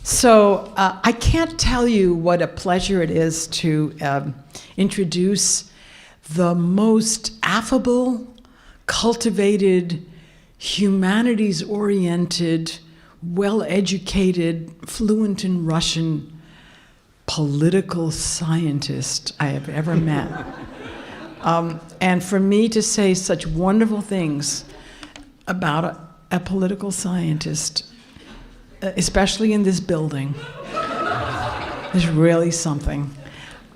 So I can't tell you what a pleasure it is to introduce the most affable, cultivated, humanities-oriented, well-educated, fluent in Russian political scientist I have ever met. And for me to say such wonderful things about a political scientist, especially in this building, is really something.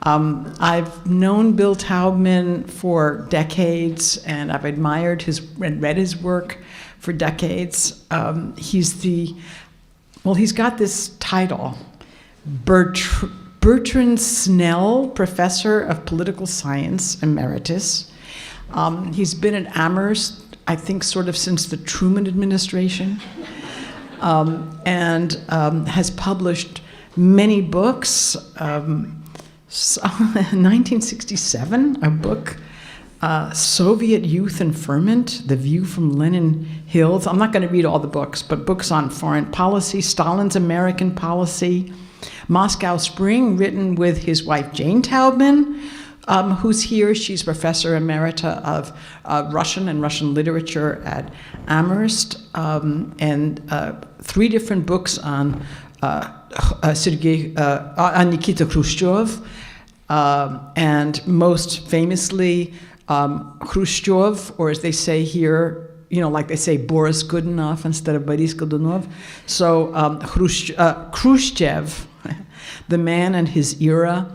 I've known Bill Taubman for decades, and I've admired and read his work for decades. He's got this title, Bertrand Snell Professor of Political Science Emeritus. He's been at Amherst, I think, sort of since the Truman administration. And has published many books. 1967, a book, Soviet Youth and Ferment, The View from Lenin Hills. I'm not going to read all the books, but books on foreign policy, Stalin's American policy, Moscow Spring, written with his wife Jane Taubman, who's here. She's professor emerita of Russian and Russian literature at Amherst, and 3 different books on Nikita Khrushchev, and most famously Khrushchev, or as they say here, like they say Boris Godunov instead of Boris Godunov. So Khrushchev, The Man and His Era,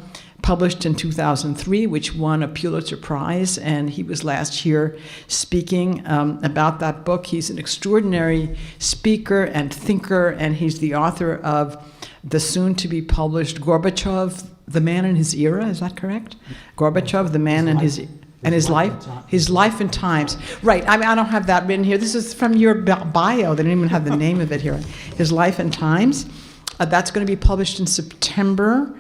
published in 2003, which won a Pulitzer Prize, and he was last year speaking about that book. He's an extraordinary speaker and thinker, and he's the author of the soon-to-be-published Gorbachev, The Man and His Era. Is that correct? Gorbachev, The Man and His Life and Times. Right. I mean, I don't have that written here. This is from your bio. They don't even have the name of it here. His Life and Times. That's going to be published in September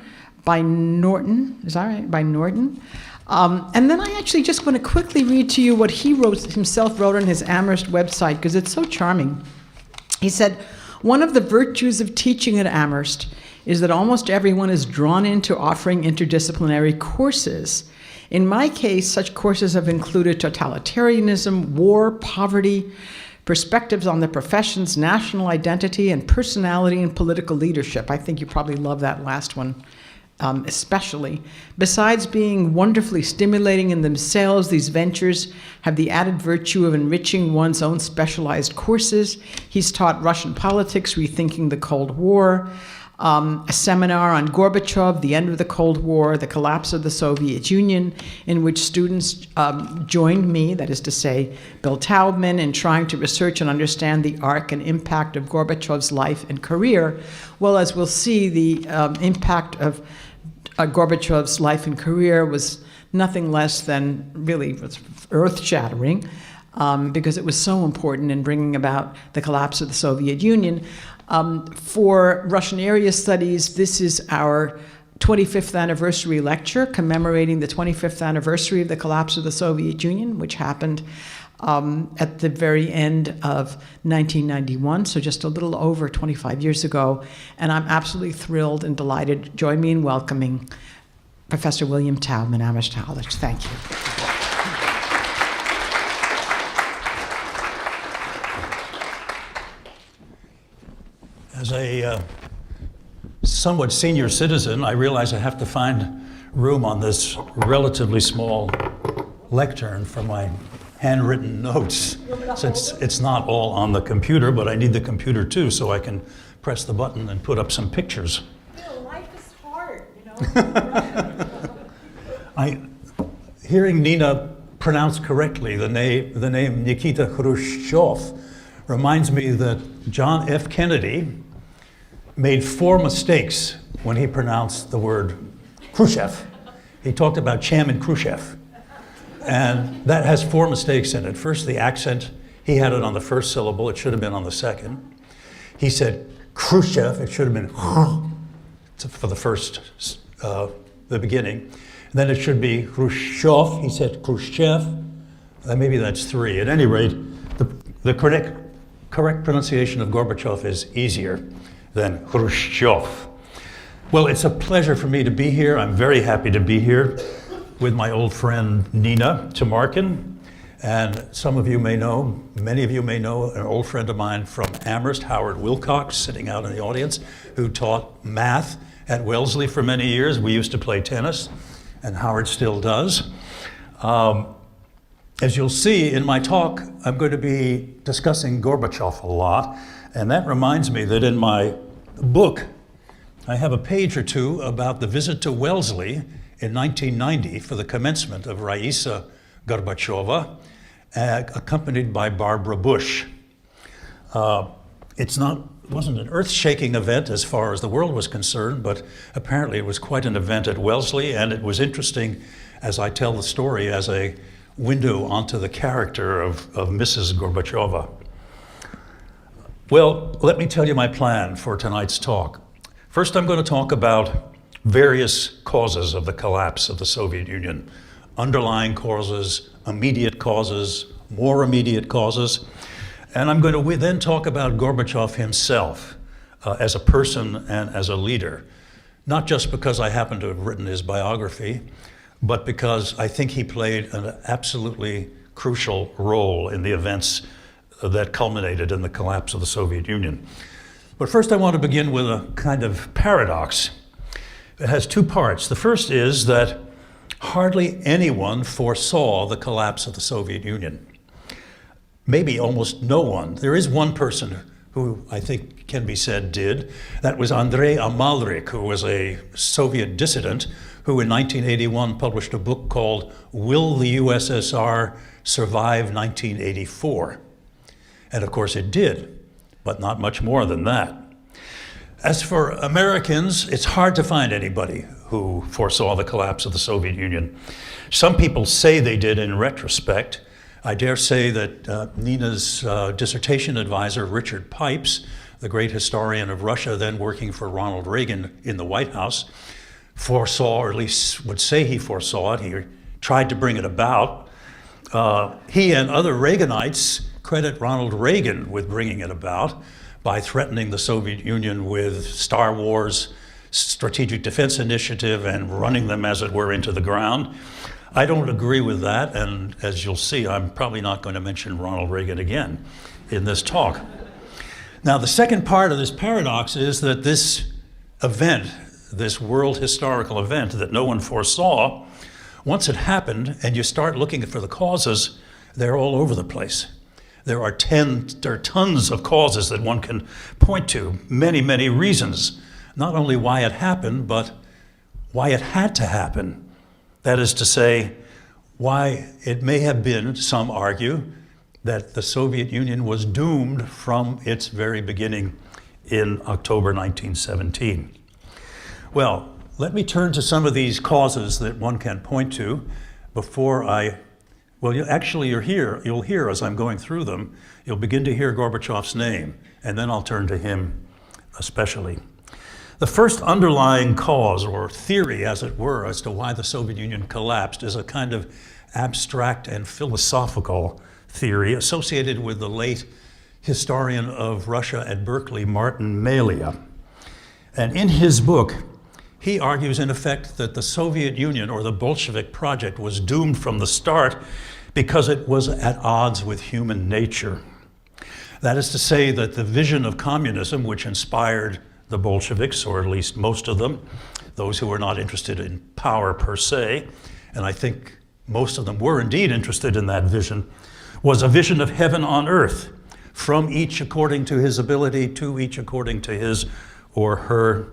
by Norton. Is that right? By Norton. And then I actually just want to quickly read to you what he himself wrote on his Amherst website, because it's so charming. He said, "One of the virtues of teaching at Amherst is that almost everyone is drawn into offering interdisciplinary courses. In my case, such courses have included totalitarianism, war, poverty, perspectives on the professions, national identity, and personality and political leadership." I think you probably love that last one. Especially. Besides being wonderfully stimulating in themselves, these ventures have the added virtue of enriching one's own specialized courses. He's taught Russian politics, rethinking the Cold War, a seminar on Gorbachev, the end of the Cold War, the collapse of the Soviet Union, in which students joined me, that is to say, Bill Taubman, in trying to research and understand the arc and impact of Gorbachev's life and career. Well, as we'll see, the impact of Gorbachev's life and career was nothing less than really earth-shattering, because it was so important in bringing about the collapse of the Soviet Union. For Russian Area Studies, this is our 25th anniversary lecture commemorating the 25th anniversary of the collapse of the Soviet Union, which happened at the very end of 1991, so just a little over 25 years ago. And I'm absolutely thrilled and delighted. Join me in welcoming Professor William Taubman, Amherst College. Thank you. As a somewhat senior citizen, I realize I have to find room on this relatively small lectern for my handwritten notes, since it's not all on the computer, but I need the computer too, so I can press the button and put up some pictures. Life is hard, Hearing Nina pronounce correctly the name Nikita Khrushchev reminds me that John F. Kennedy made 4 mistakes when he pronounced the word Khrushchev. He talked about Chairman Khrushchev, and that has 4 mistakes in it. First, the accent, he had it on the first syllable, it should have been on the second. He said Khrushchev, it should have been for the first, the beginning. And then it should be Khrushchev, he said Khrushchev, maybe that's 3. At any rate, the correct pronunciation of Gorbachev is easier. than Khrushchev. Well, it's a pleasure for me to be here. I'm very happy to be here with my old friend Nina Tamarkin. And some of you may know, many of you may know, an old friend of mine from Amherst, Howard Wilcox, sitting out in the audience, who taught math at Wellesley for many years. We used to play tennis, and Howard still does. As you'll see in my talk, I'm going to be discussing Gorbachev a lot, and that reminds me that in my book, I have a page or two about the visit to Wellesley in 1990 for the commencement of Raisa Gorbacheva, accompanied by Barbara Bush. It wasn't an earth-shaking event as far as the world was concerned, but apparently it was quite an event at Wellesley, and it was interesting as I tell the story as a window onto the character of Mrs. Gorbacheva. Well, let me tell you my plan for tonight's talk. First, I'm going to talk about various causes of the collapse of the Soviet Union. Underlying causes, immediate causes, more immediate causes. And I'm going to then talk about Gorbachev himself as a person and as a leader. Not just because I happen to have written his biography, but because I think he played an absolutely crucial role in the events that culminated in the collapse of the Soviet Union. But first I want to begin with a kind of paradox. It has two parts. The first is that hardly anyone foresaw the collapse of the Soviet Union. Maybe almost no one. There is one person who I think can be said did. That was Andrei Amalrik, who was a Soviet dissident who in 1981 published a book called Will the USSR Survive 1984? And of course it did, but not much more than that. As for Americans, it's hard to find anybody who foresaw the collapse of the Soviet Union. Some people say they did in retrospect. I dare say that Nina's dissertation advisor, Richard Pipes, the great historian of Russia, then working for Ronald Reagan in the White House, foresaw, or at least would say he foresaw it. He tried to bring it about. He and other Reaganites credit Ronald Reagan with bringing it about by threatening the Soviet Union with Star Wars, Strategic Defense Initiative, and running them, as it were, into the ground. I don't agree with that, and as you'll see, I'm probably not going to mention Ronald Reagan again in this talk. Now, the second part of this paradox is that this event, this world historical event that no one foresaw, once it happened and you start looking for the causes, they're all over the place. There are tons of causes that one can point to, many, many reasons, not only why it happened, but why it had to happen. That is to say, why it may have been, some argue, that the Soviet Union was doomed from its very beginning in October 1917. Well, let me turn to some of these causes that one can point to before you'll hear as I'm going through them, you'll begin to hear Gorbachev's name, and then I'll turn to him especially. The first underlying cause, or theory as it were, as to why the Soviet Union collapsed is a kind of abstract and philosophical theory associated with the late historian of Russia at Berkeley, Martin Malia. And in his book, he argues, in effect, that the Soviet Union, or the Bolshevik project, was doomed from the start because it was at odds with human nature. That is to say that the vision of communism, which inspired the Bolsheviks, or at least most of them, those who were not interested in power per se, and I think most of them were indeed interested in that vision, was a vision of heaven on earth, from each according to his ability, to each according to his or her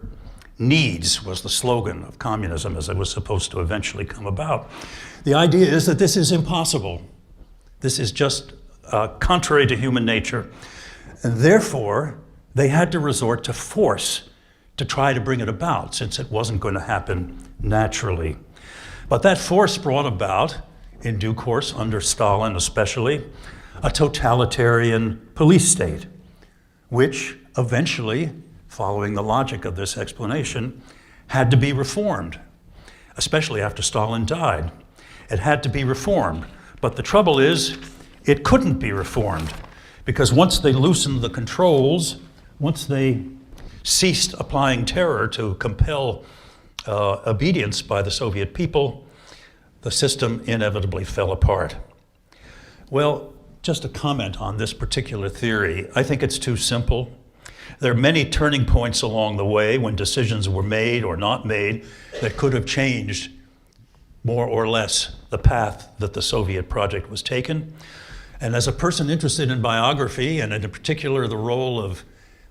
needs, was the slogan of communism as it was supposed to eventually come about. The idea is that this is impossible. This is just contrary to human nature. And therefore, they had to resort to force to try to bring it about, since it wasn't going to happen naturally. But that force brought about, in due course, under Stalin especially, a totalitarian police state, which eventually, following the logic of this explanation, had to be reformed, especially after Stalin died. It had to be reformed. But the trouble is, it couldn't be reformed, because once they loosened the controls, once they ceased applying terror to compel obedience by the Soviet people, the system inevitably fell apart. Well, just a comment on this particular theory. I think it's too simple. There are many turning points along the way when decisions were made or not made that could have changed more or less the path that the Soviet project was taken. And as a person interested in biography, and in particular the role of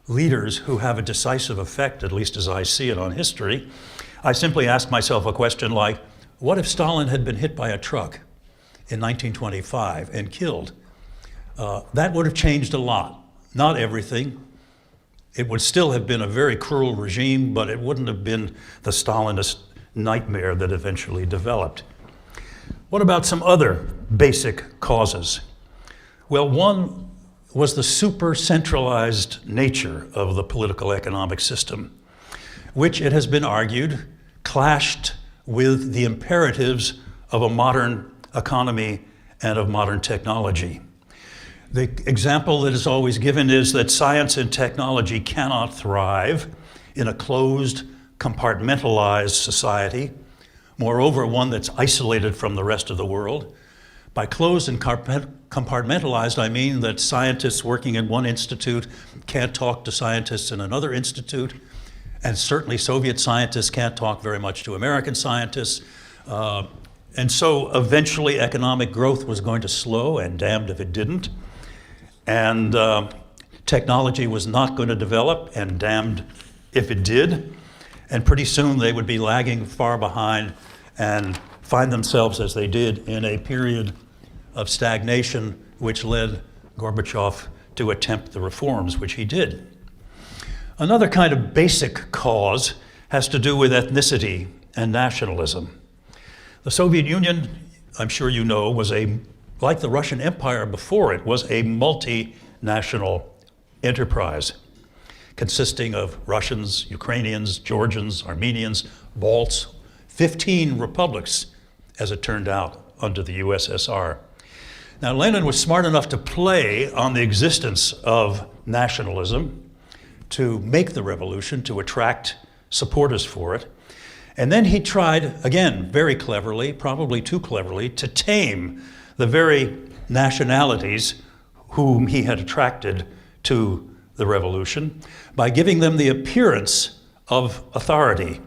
leaders who have a decisive effect, at least as I see it on history, I simply ask myself a question like, what if Stalin had been hit by a truck in 1925 and killed? That would have changed a lot. Not everything. It would still have been a very cruel regime, but it wouldn't have been the Stalinist nightmare that eventually developed. What about some other basic causes? Well, one was the super-centralized nature of the political economic system, which it has been argued clashed with the imperatives of a modern economy and of modern technology. The example that is always given is that science and technology cannot thrive in a closed, compartmentalized society, moreover, one that's isolated from the rest of the world. By closed and compartmentalized, I mean that scientists working in one institute can't talk to scientists in another institute, and certainly Soviet scientists can't talk very much to American scientists. And so eventually economic growth was going to slow, and damned if it didn't. And technology was not going to develop, and damned if it did. And pretty soon they would be lagging far behind and find themselves, as they did, in a period of stagnation which led Gorbachev to attempt the reforms which he did. Another kind of basic cause has to do with ethnicity and nationalism. The Soviet Union, I'm sure you know, was like the Russian Empire before it, was a multinational enterprise consisting of Russians, Ukrainians, Georgians, Armenians, Balts, 15 republics, as it turned out, under the USSR. Now, Lenin was smart enough to play on the existence of nationalism to make the revolution, to attract supporters for it. And then he tried, again, very cleverly, probably too cleverly, to tame the very nationalities whom he had attracted to the revolution by giving them the appearance of authority,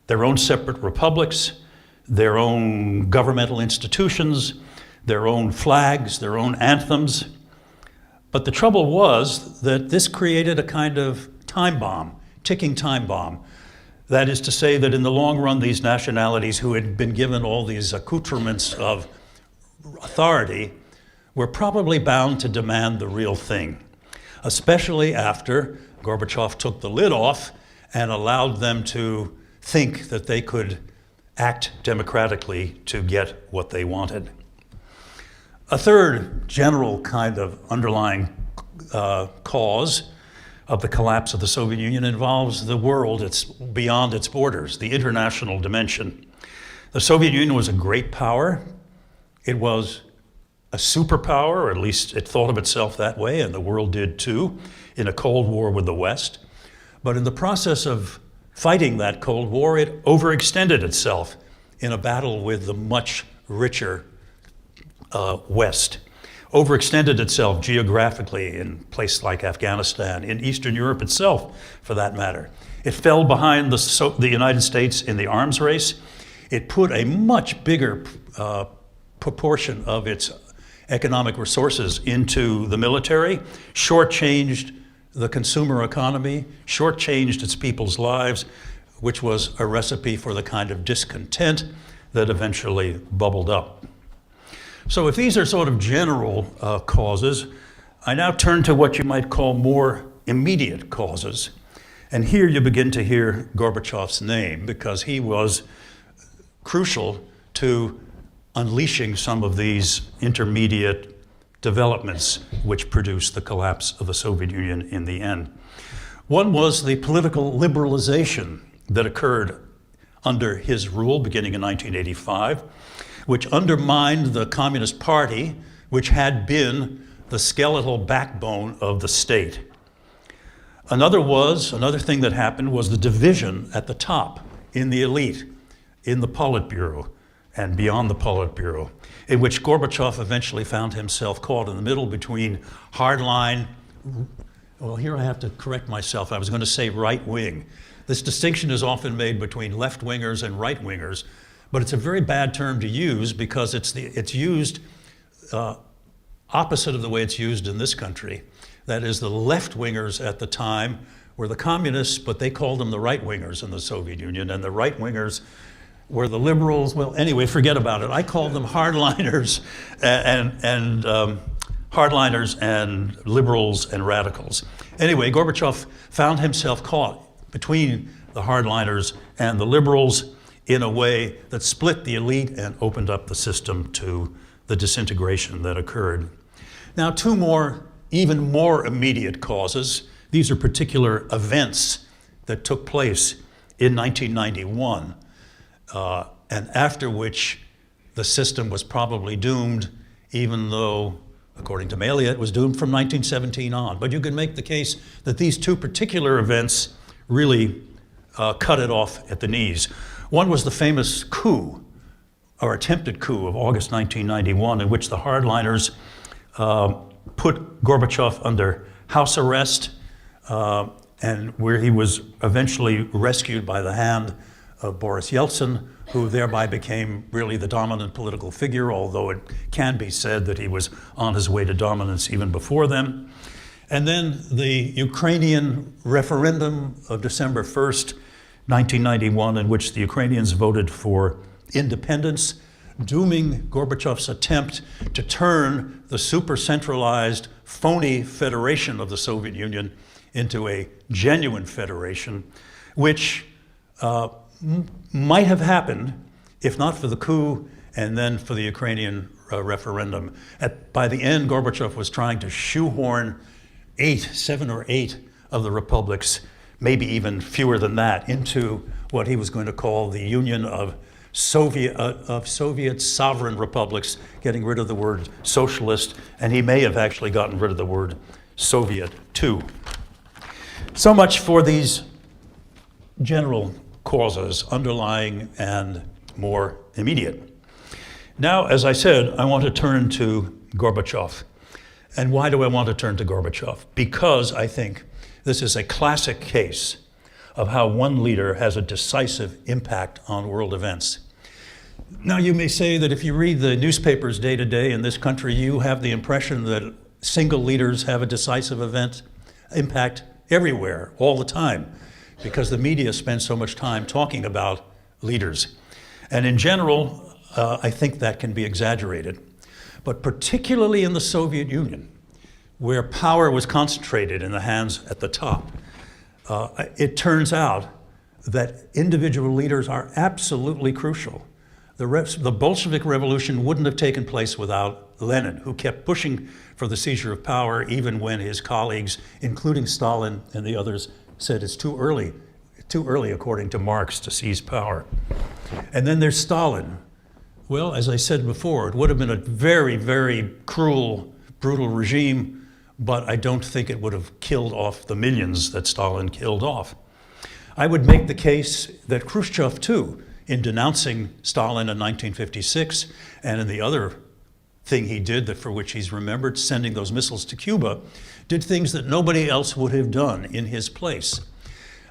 their own separate republics, their own governmental institutions, their own flags, their own anthems. But the trouble was that this created a kind of time bomb, ticking time bomb. That is to say that in the long run, these nationalities who had been given all these accoutrements of authority were probably bound to demand the real thing, especially after Gorbachev took the lid off and allowed them to think that they could act democratically to get what they wanted. A third general kind of underlying cause of the collapse of the Soviet Union involves the world. It's beyond its borders, the international dimension. The Soviet Union was a great power. It was a superpower, or at least it thought of itself that way, and the world did too, in a Cold War with the West. But in the process of fighting that Cold War, it overextended itself in a battle with the much richer West, overextended itself geographically in places like Afghanistan, in Eastern Europe itself, for that matter. It fell behind the United States in the arms race. It put a much bigger proportion of its economic resources into the military, shortchanged the consumer economy, shortchanged its people's lives, which was a recipe for the kind of discontent that eventually bubbled up. So if these are sort of general causes, I now turn to what you might call more immediate causes. And here you begin to hear Gorbachev's name, because he was crucial to unleashing some of these intermediate developments which produced the collapse of the Soviet Union in the end. One was the political liberalization that occurred under his rule beginning in 1985, which undermined the Communist Party, which had been the skeletal backbone of the state. Another thing that happened was the division at the top, in the elite, in the Politburo, and beyond the Politburo, in which Gorbachev eventually found himself caught in the middle between hardline, well, here I have to correct myself, I was going to say right wing. This distinction is often made between left-wingers and right-wingers, but it's a very bad term to use because it's used opposite of the way it's used in this country. That is, the left-wingers at the time were the communists, but they called them the right-wingers in the Soviet Union, and the right-wingers were the liberals. Well, anyway, forget about it. I called them hardliners hardliners and liberals and radicals. Anyway, Gorbachev found himself caught between the hardliners and the liberals in a way that split the elite and opened up the system to the disintegration that occurred. Now, two more, even more immediate causes. These are particular events that took place in 1991, and after which the system was probably doomed, even though, according to Malia, it was doomed from 1917 on. But you can make the case that these two particular events really cut it off at the knees. One was the famous coup, or attempted coup, of August 1991, in which the hardliners put Gorbachev under house arrest, and where he was eventually rescued by the hand of Boris Yeltsin, who thereby became really the dominant political figure, although it can be said that he was on his way to dominance even before then. And then the Ukrainian referendum of December 1st, 1991, in which the Ukrainians voted for independence, dooming Gorbachev's attempt to turn the super-centralized, phony federation of the Soviet Union into a genuine federation, which might have happened if not for the coup and then for the Ukrainian referendum. By the end, Gorbachev was trying to shoehorn 7 or 8 of the republics, maybe even fewer than that, into what he was going to call the Union of Soviet sovereign republics, getting rid of the word socialist, and he may have actually gotten rid of the word Soviet too. So much for these general causes, underlying and more immediate. Now, as I said, I want to turn to Gorbachev. And why do I want to turn to Gorbachev? Because I think this is a classic case of how one leader has a decisive impact on world events. Now, you may say that if you read the newspapers day to day in this country, you have the impression that single leaders have a decisive impact everywhere, all the time, because the media spends so much time talking about leaders. And in general, I think that can be exaggerated. But particularly in the Soviet Union, where power was concentrated in the hands at the top, it turns out that individual leaders are absolutely crucial. The Bolshevik Revolution wouldn't have taken place without Lenin, who kept pushing for the seizure of power even when his colleagues, including Stalin and the others, said it's too early according to Marx to seize power. And then there's Stalin. Well, as I said before, it would have been a very, very cruel, brutal regime, but I don't think it would have killed off the millions that Stalin killed off. I would make the case that Khrushchev, too, in denouncing Stalin in 1956, and in the other thing he did that for which he's remembered, sending those missiles to Cuba, did things that nobody else would have done in his place.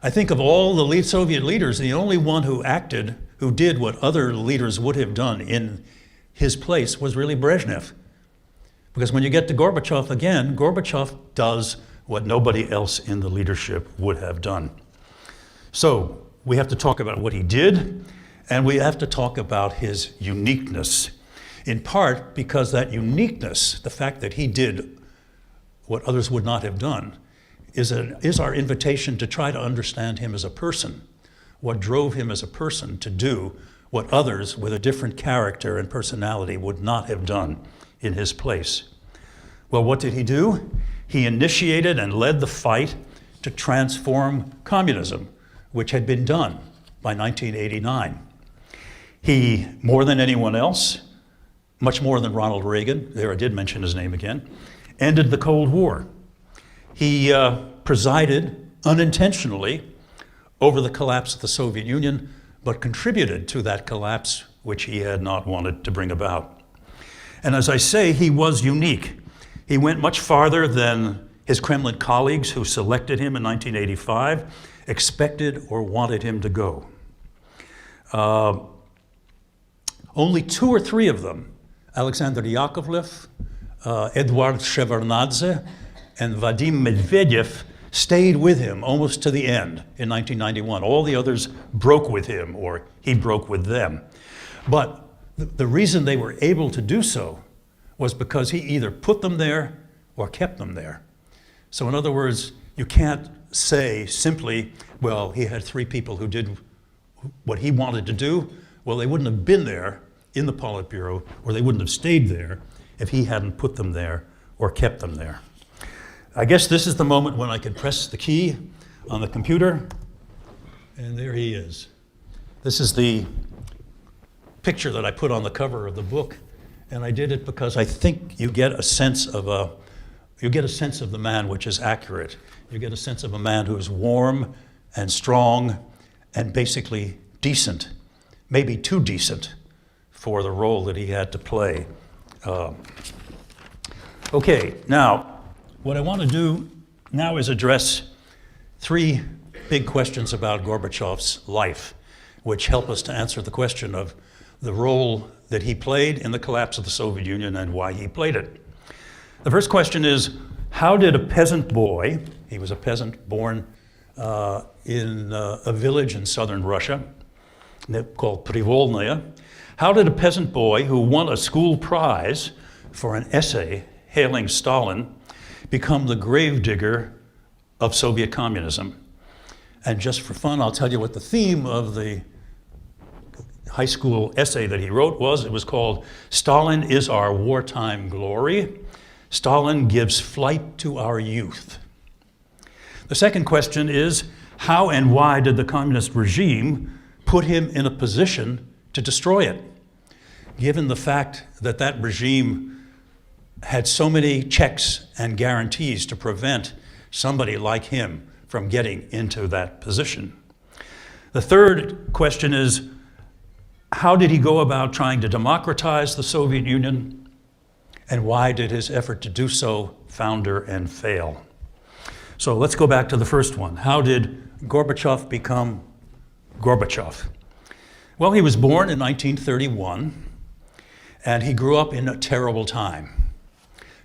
I think of all the lead Soviet leaders, the only one who did what other leaders would have done in his place was really Brezhnev. Because when you get to Gorbachev again, Gorbachev does what nobody else in the leadership would have done. So we have to talk about what he did, and we have to talk about his uniqueness, in part because that uniqueness, the fact that he did what others would not have done, is our invitation to try to understand him as a person, what drove him as a person to do what others with a different character and personality would not have done in his place. Well, what did he do? He initiated and led the fight to transform communism, which had been done by 1989. He, more than anyone else, much more than Ronald Reagan, there I did mention his name again, ended the Cold War. He presided unintentionally over the collapse of the Soviet Union, but contributed to that collapse which he had not wanted to bring about. And as I say, he was unique. He went much farther than his Kremlin colleagues who selected him in 1985 expected or wanted him to go. Only 2 or 3 of them, Alexander Yakovlev, Eduard Shevardnadze, and Vadim Medvedev, stayed with him almost to the end in 1991. All the others broke with him, or he broke with them. But the reason they were able to do so was because he either put them there or kept them there. So in other words, you can't say simply, well, he had 3 people who did what he wanted to do. Well, they wouldn't have been there in the Politburo, or they wouldn't have stayed there if he hadn't put them there or kept them there. I guess this is the moment when I could press the key on the computer, and there he is. This is the picture that I put on the cover of the book, and I did it because I think you get a sense of the man which is accurate. You get a sense of a man who is warm and strong and basically decent, maybe too decent for the role that he had to play. Okay, now, what I want to do now is address 3 big questions about Gorbachev's life, which help us to answer the question of the role that he played in the collapse of the Soviet Union and why he played it. The first question is, how did a peasant boy, he was a peasant born in a village in southern Russia called Privolnaya, how did a peasant boy who won a school prize for an essay hailing Stalin become the gravedigger of Soviet communism? And just for fun, I'll tell you what the theme of the high school essay that he wrote was. It was called "Stalin is Our Wartime Glory. Stalin Gives Flight to Our Youth." The second question is, how and why did the communist regime put him in a position to destroy it, given the fact that that regime had so many checks and guarantees to prevent somebody like him from getting into that position? The third question is, how did he go about trying to democratize the Soviet Union, and why did his effort to do so founder and fail? So let's go back to the first one. How did Gorbachev become Gorbachev? Well, he was born in 1931, and he grew up in a terrible time.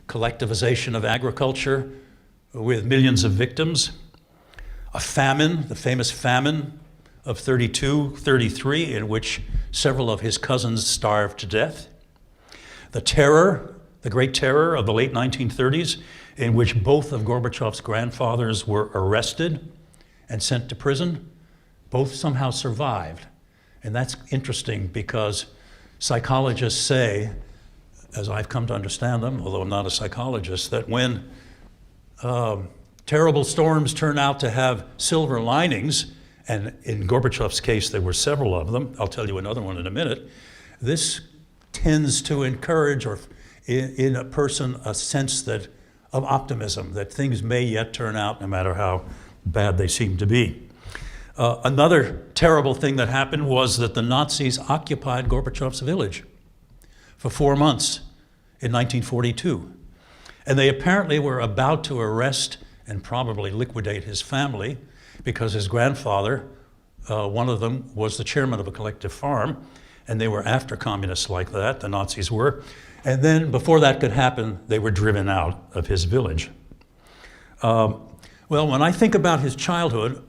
Collectivization of agriculture with millions of victims, a famine, the famous famine of 32-33, in which several of his cousins starved to death, the terror, the Great Terror of the late 1930s, in which both of Gorbachev's grandfathers were arrested and sent to prison. Both somehow survived. And that's interesting because psychologists say, as I've come to understand them, although I'm not a psychologist, that when terrible storms turn out to have silver linings, and in Gorbachev's case there were several of them, I'll tell you another one in a minute, this tends to encourage or in a person a sense of optimism, that things may yet turn out no matter how bad they seem to be. Another terrible thing that happened was that the Nazis occupied Gorbachev's village for 4 months in 1942. And they apparently were about to arrest and probably liquidate his family because his grandfather, one of them, was the chairman of a collective farm, and they were after communists like that, the Nazis were. And then before that could happen, they were driven out of his village. Well, when I think about his childhood,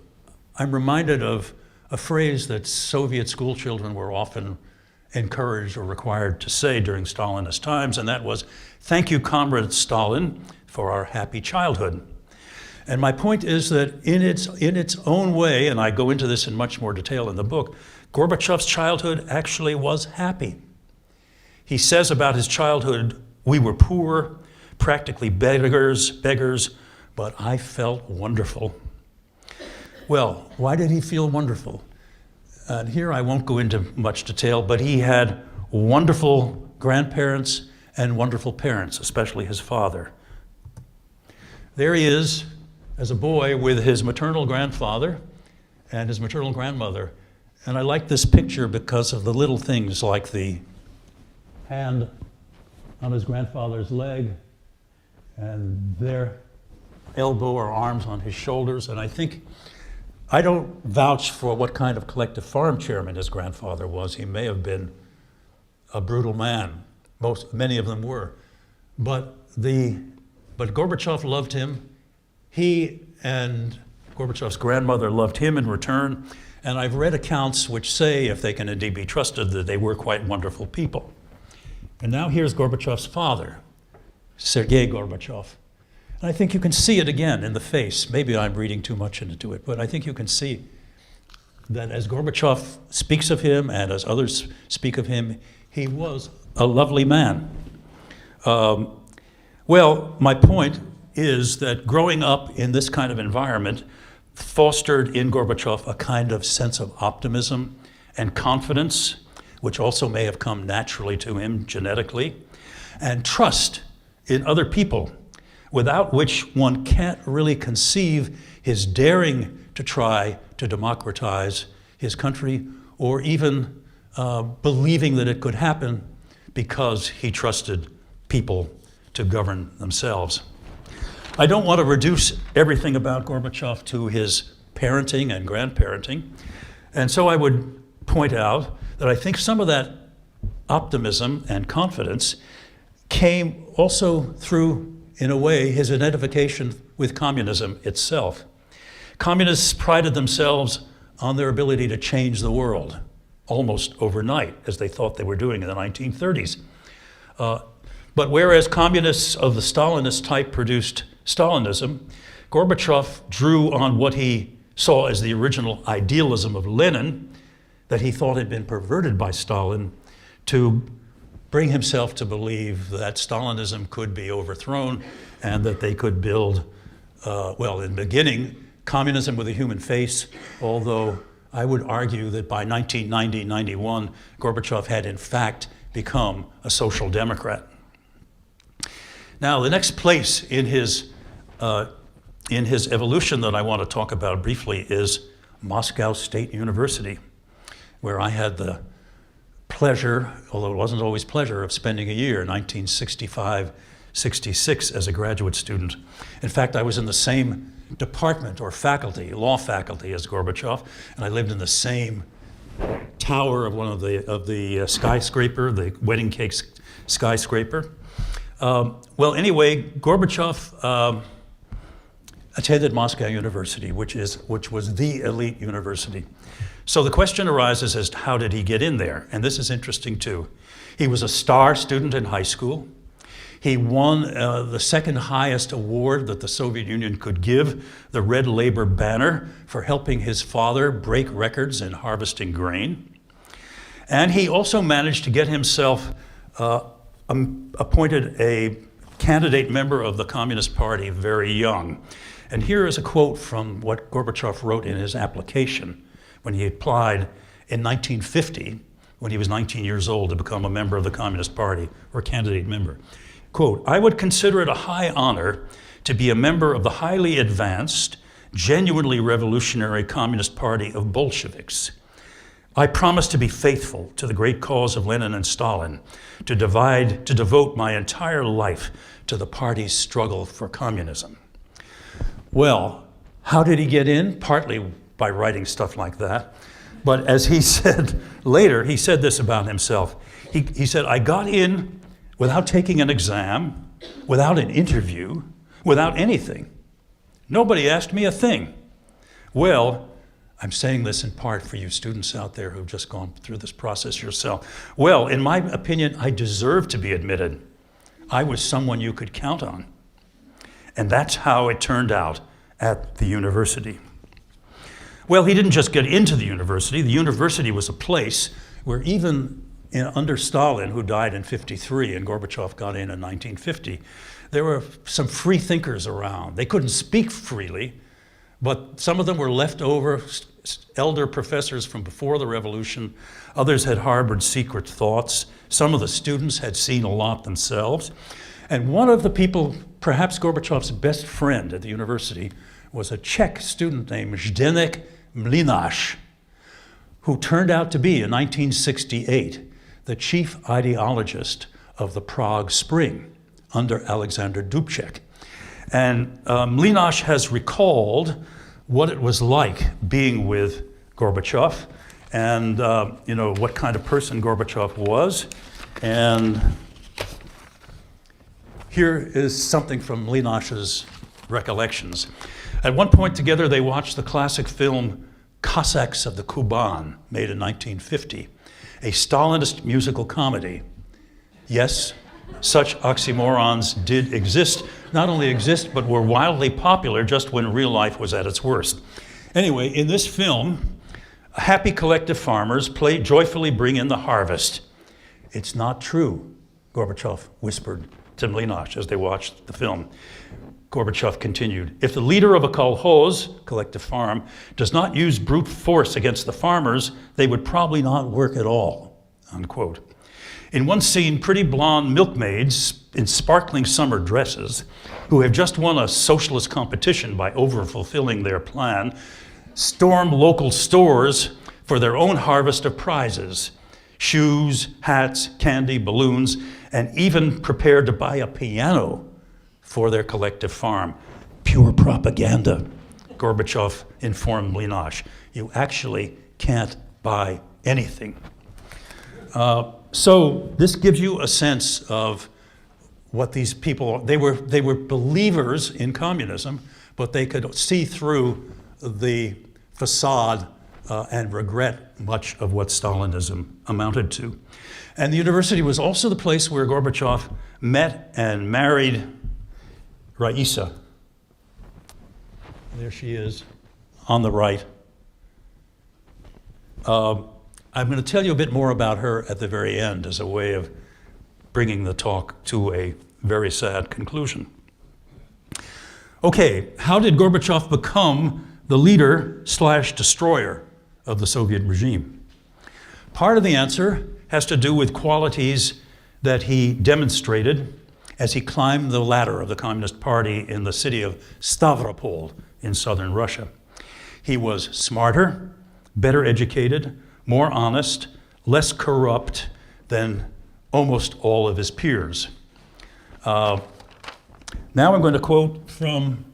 I'm reminded of a phrase that Soviet school children were often encouraged or required to say during Stalinist times, and that was, "Thank you, Comrade Stalin, for our happy childhood." And my point is that in its own way, and I go into this in much more detail in the book, Gorbachev's childhood actually was happy. He says about his childhood, "We were poor, practically beggars, but I felt wonderful." Well, why did he feel wonderful? And here I won't go into much detail, but he had wonderful grandparents and wonderful parents, especially his father. There he is as a boy with his maternal grandfather and his maternal grandmother. And I like this picture because of the little things like the hand on his grandfather's leg and their elbow or arms on his shoulders. And I don't vouch for what kind of collective farm chairman his grandfather was. He may have been a brutal man. Many of them were. But Gorbachev loved him. He and Gorbachev's grandmother loved him in return. And I've read accounts which say, if they can indeed be trusted, that they were quite wonderful people. And now here's Gorbachev's father, Sergei Gorbachev. And I think you can see it again in the face. Maybe I'm reading too much into it, but I think you can see that as Gorbachev speaks of him and as others speak of him, he was a lovely man. Well, my point is that growing up in this kind of environment fostered in Gorbachev a kind of sense of optimism and confidence, which also may have come naturally to him genetically, and trust in other people, without which one can't really conceive his daring to try to democratize his country, or even believing that it could happen because he trusted people to govern themselves. I don't want to reduce everything about Gorbachev to his parenting and grandparenting, and so I would point out that I think some of that optimism and confidence came also through, in a way, his identification with communism itself. Communists prided themselves on their ability to change the world almost overnight, as they thought they were doing in the 1930s. But whereas communists of the Stalinist type produced Stalinism, Gorbachev drew on what he saw as the original idealism of Lenin, that he thought had been perverted by Stalin, to bring himself to believe that Stalinism could be overthrown and that they could build, well, in the beginning, communism with a human face, although I would argue that by 1990-91, Gorbachev had in fact become a social democrat. Now, the next place in his evolution that I want to talk about briefly is Moscow State University, where I had the pleasure, although it wasn't always pleasure, of spending a year, 1965-66, as a graduate student. In fact, I was in the same department or faculty, law faculty, as Gorbachev, and I lived in the same tower of one of the skyscraper, the wedding cake skyscraper. Well, anyway, Gorbachev attended Moscow University, which was the elite university. So the question arises as to how did he get in there? And this is interesting too. He was a star student in high school. He won the second highest award that the Soviet Union could give, the Red Labor Banner, for helping his father break records in harvesting grain. And he also managed to get himself appointed a candidate member of the Communist Party very young. And here is a quote from what Gorbachev wrote in his application when he applied in 1950, when he was 19 years old, to become a member of the Communist Party, or candidate member. Quote, "I would consider it a high honor to be a member of the highly advanced, genuinely revolutionary Communist Party of Bolsheviks. I promise to be faithful to the great cause of Lenin and Stalin, to devote my entire life to the party's struggle for communism." Well, how did he get in? Partly by writing stuff like that. But as he said later, he said this about himself. He said, "I got in without taking an exam, without an interview, without anything. Nobody asked me a thing." Well, I'm saying this in part for you students out there who've just gone through this process yourself. Well, in my opinion, I deserve to be admitted. I was someone you could count on. And that's how it turned out at the university. Well, he didn't just get into the university. The university was a place where even under Stalin, who died in 53, and Gorbachev got in 1950, there were some free thinkers around. They couldn't speak freely, but some of them were leftover elder professors from before the revolution. Others had harbored secret thoughts. Some of the students had seen a lot themselves. And one of the people, perhaps Gorbachev's best friend at the university, was a Czech student named Zdeněk Mlynář, who turned out to be, in 1968, the chief ideologist of the Prague Spring under Alexander Dubček. And Mlynář has recalled what it was like being with Gorbachev and what kind of person Gorbachev was. And here is something from Mlynář's recollections. At one point together, they watched the classic film Cossacks of the Kuban, made in 1950, a Stalinist musical comedy. Yes, such oxymorons did exist, not only exist, but were wildly popular just when real life was at its worst. Anyway, in this film, happy collective farmers joyfully bring in the harvest. It's not true, Gorbachev whispered to Mlynář as they watched the film. Gorbachev continued, if the leader of a kolkhoz, collective farm, does not use brute force against the farmers, they would probably not work at all, unquote. In one scene, pretty blonde milkmaids in sparkling summer dresses, who have just won a socialist competition by overfulfilling their plan, storm local stores for their own harvest of prizes, shoes, hats, candy, balloons, and even prepared to buy a piano for their collective farm. Pure propaganda, Gorbachev informed Mlynář. You actually can't buy anything. So this gives you a sense of what these people, they were believers in communism, but they could see through the facade and regret much of what Stalinism amounted to. And the university was also the place where Gorbachev met and married Raisa. There she is on the right. I'm going to tell you a bit more about her at the very end as a way of bringing the talk to a very sad conclusion. Okay, how did Gorbachev become the leader/destroyer of the Soviet regime? Part of the answer has to do with qualities that he demonstrated as he climbed the ladder of the Communist Party in the city of Stavropol in southern Russia. He was smarter, better educated, more honest, less corrupt than almost all of his peers. Now I'm going to quote from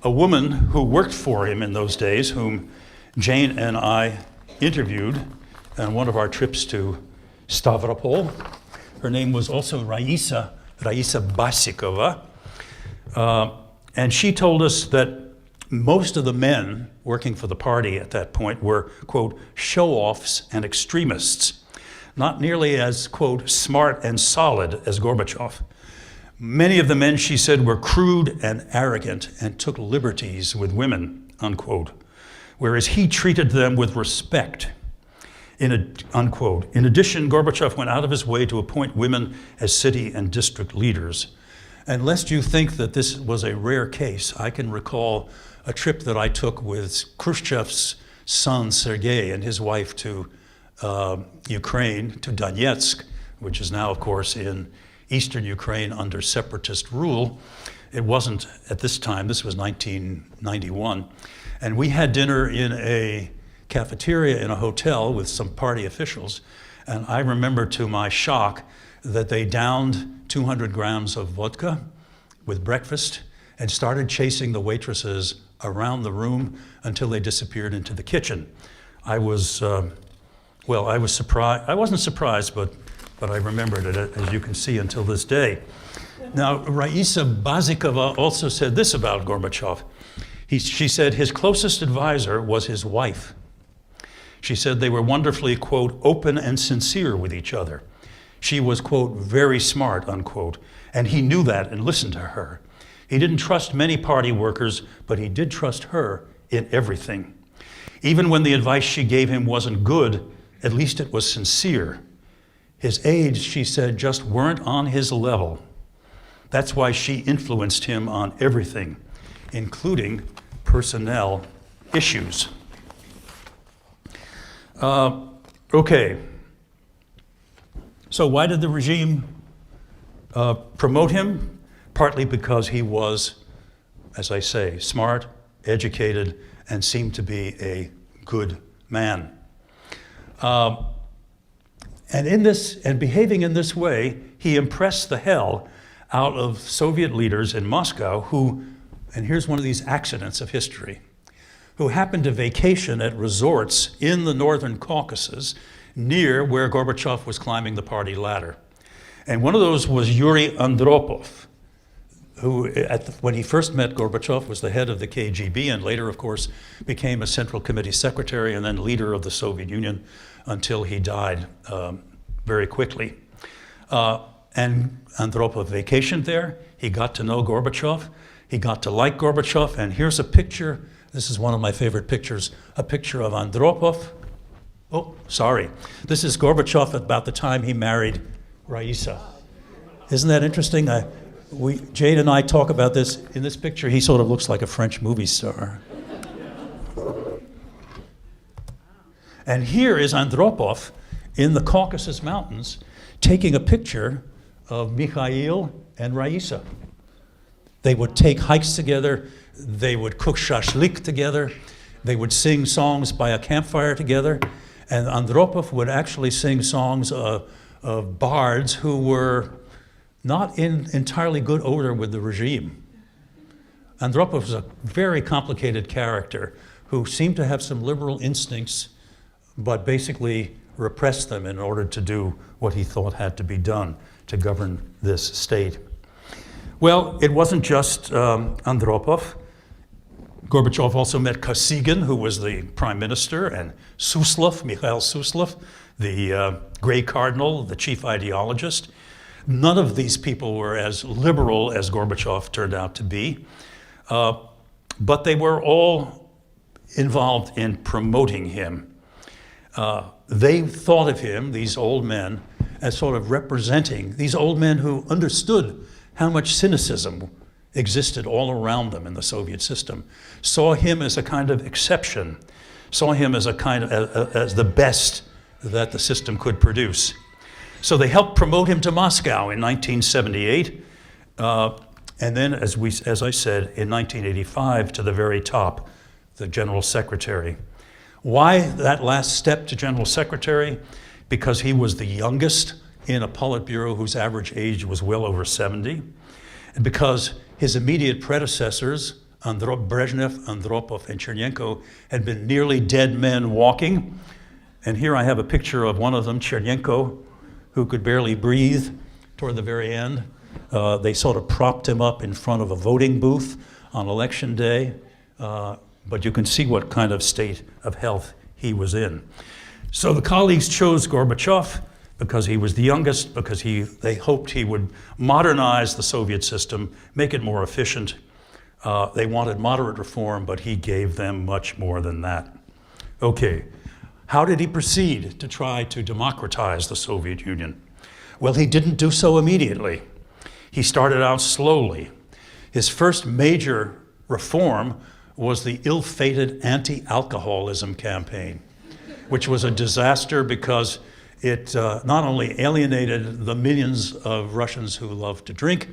a woman who worked for him in those days, whom Jane and I interviewed on one of our trips to Stavropol. Her name was also Raisa Basikova. And she told us that most of the men working for the party at that point were, quote, show-offs and extremists, not nearly as, quote, smart and solid as Gorbachev. Many of the men, she said, were crude and arrogant and took liberties with women, unquote, whereas he treated them with respect, unquote. In addition, Gorbachev went out of his way to appoint women as city and district leaders. And lest you think that this was a rare case, I can recall a trip that I took with Khrushchev's son, Sergei, and his wife to Ukraine, to Donetsk, which is now, of course, in eastern Ukraine under separatist rule. It wasn't at this time, this was 1991. And we had dinner in a cafeteria in a hotel with some party officials. And I remember to my shock that they downed 200 grams of vodka with breakfast and started chasing the waitresses around the room until they disappeared into the kitchen. I was surprised. I wasn't surprised, but I remembered it, as you can see, until this day. Now, Raisa Basikova also said this about Gorbachev. She said his closest advisor was his wife. She said they were wonderfully, quote, open and sincere with each other. She was, quote, very smart, unquote, and he knew that and listened to her. He didn't trust many party workers, but he did trust her in everything. Even when the advice she gave him wasn't good, at least it was sincere. His aides, she said, just weren't on his level. That's why she influenced him on everything, including personnel issues. Okay. So why did the regime promote him? Partly because he was, as I say, smart, educated, and seemed to be a good man. And behaving in this way, he impressed the hell out of Soviet leaders in Moscow who, and here's one of these accidents of history, who happened to vacation at resorts in the Northern Caucasus near where Gorbachev was climbing the party ladder. And one of those was Yuri Andropov, who, when he first met Gorbachev, was the head of the KGB and later, of course, became a Central Committee secretary and then leader of the Soviet Union until he died very quickly. And Andropov vacationed there. He got to know Gorbachev. He got to like Gorbachev. And here's a picture. This is one of my favorite pictures, a picture of Andropov. Oh, sorry. This is Gorbachev about the time he married Raisa. Isn't that interesting? Jade and I talk about this. In this picture, he sort of looks like a French movie star. And here is Andropov in the Caucasus Mountains taking a picture of Mikhail and Raisa. They would take hikes together. They would cook shashlik together. They would sing songs by a campfire together. And Andropov would actually sing songs of bards who were not in entirely good odor with the regime. Andropov was a very complicated character who seemed to have some liberal instincts, but basically repressed them in order to do what he thought had to be done to govern this state. Well, it wasn't just Andropov. Gorbachev also met Kosygin, who was the prime minister, and Suslov, Mikhail Suslov, the Grey Cardinal, the chief ideologist. None of these people were as liberal as Gorbachev turned out to be, but they were all involved in promoting him. They thought of him, these old men, as sort of representing these old men who understood how much cynicism existed all around them in the Soviet system, saw him as a kind of exception, saw him as as the best that the system could produce. So they helped promote him to Moscow in 1978, and then, as I said, in 1985 to the very top, the General Secretary. Why that last step to General Secretary? Because he was the youngest in a Politburo whose average age was well over 70, and because his immediate predecessors, Brezhnev, Andropov, and Chernenko, had been nearly dead men walking. And here I have a picture of one of them, Chernenko, who could barely breathe toward the very end. They sort of propped him up in front of a voting booth on election day, but you can see what kind of state of health he was in. So the colleagues chose Gorbachev because he was the youngest, because they hoped he would modernize the Soviet system, make it more efficient. They wanted moderate reform, but he gave them much more than that. Okay, how did he proceed to try to democratize the Soviet Union? Well, he didn't do so immediately. He started out slowly. His first major reform was the ill-fated anti-alcoholism campaign, which was a disaster because it not only alienated the millions of Russians who love to drink,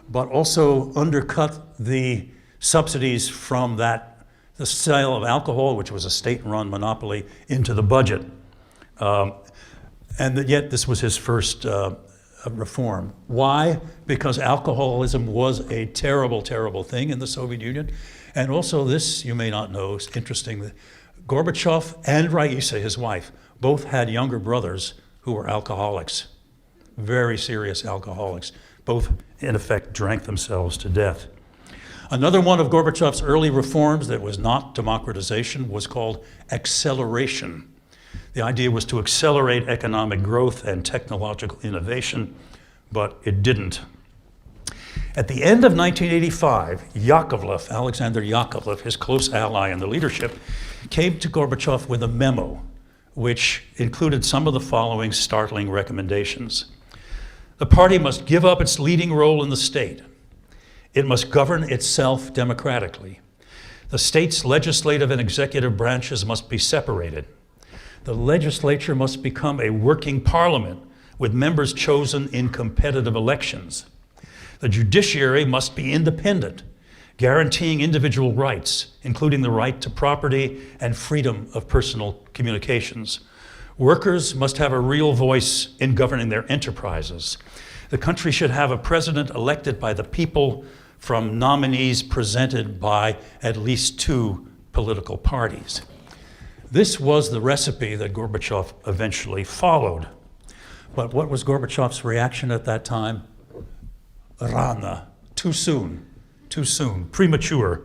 but also undercut the subsidies from the sale of alcohol, which was a state-run monopoly, into the budget. And yet this was his first reform. Why? Because alcoholism was a terrible, terrible thing in the Soviet Union. And also this, you may not know, is interesting. Gorbachev and Raisa, his wife, both had younger brothers who were alcoholics, very serious alcoholics. Both, in effect, drank themselves to death. Another one of Gorbachev's early reforms that was not democratization was called acceleration. The idea was to accelerate economic growth and technological innovation, but it didn't. At the end of 1985, Yakovlev, Alexander Yakovlev, his close ally in the leadership, came to Gorbachev with a memo which included some of the following startling recommendations. The party must give up its leading role in the state. It must govern itself democratically. The state's legislative and executive branches must be separated. The legislature must become a working parliament with members chosen in competitive elections. The judiciary must be independent. guaranteeing individual rights, including the right to property and freedom of personal communications. Workers must have a real voice in governing their enterprises. The country should have a president elected by the people from nominees presented by at least 2 political parties. This was the recipe that Gorbachev eventually followed. But what was Gorbachev's reaction at that time? Rano, too soon, premature.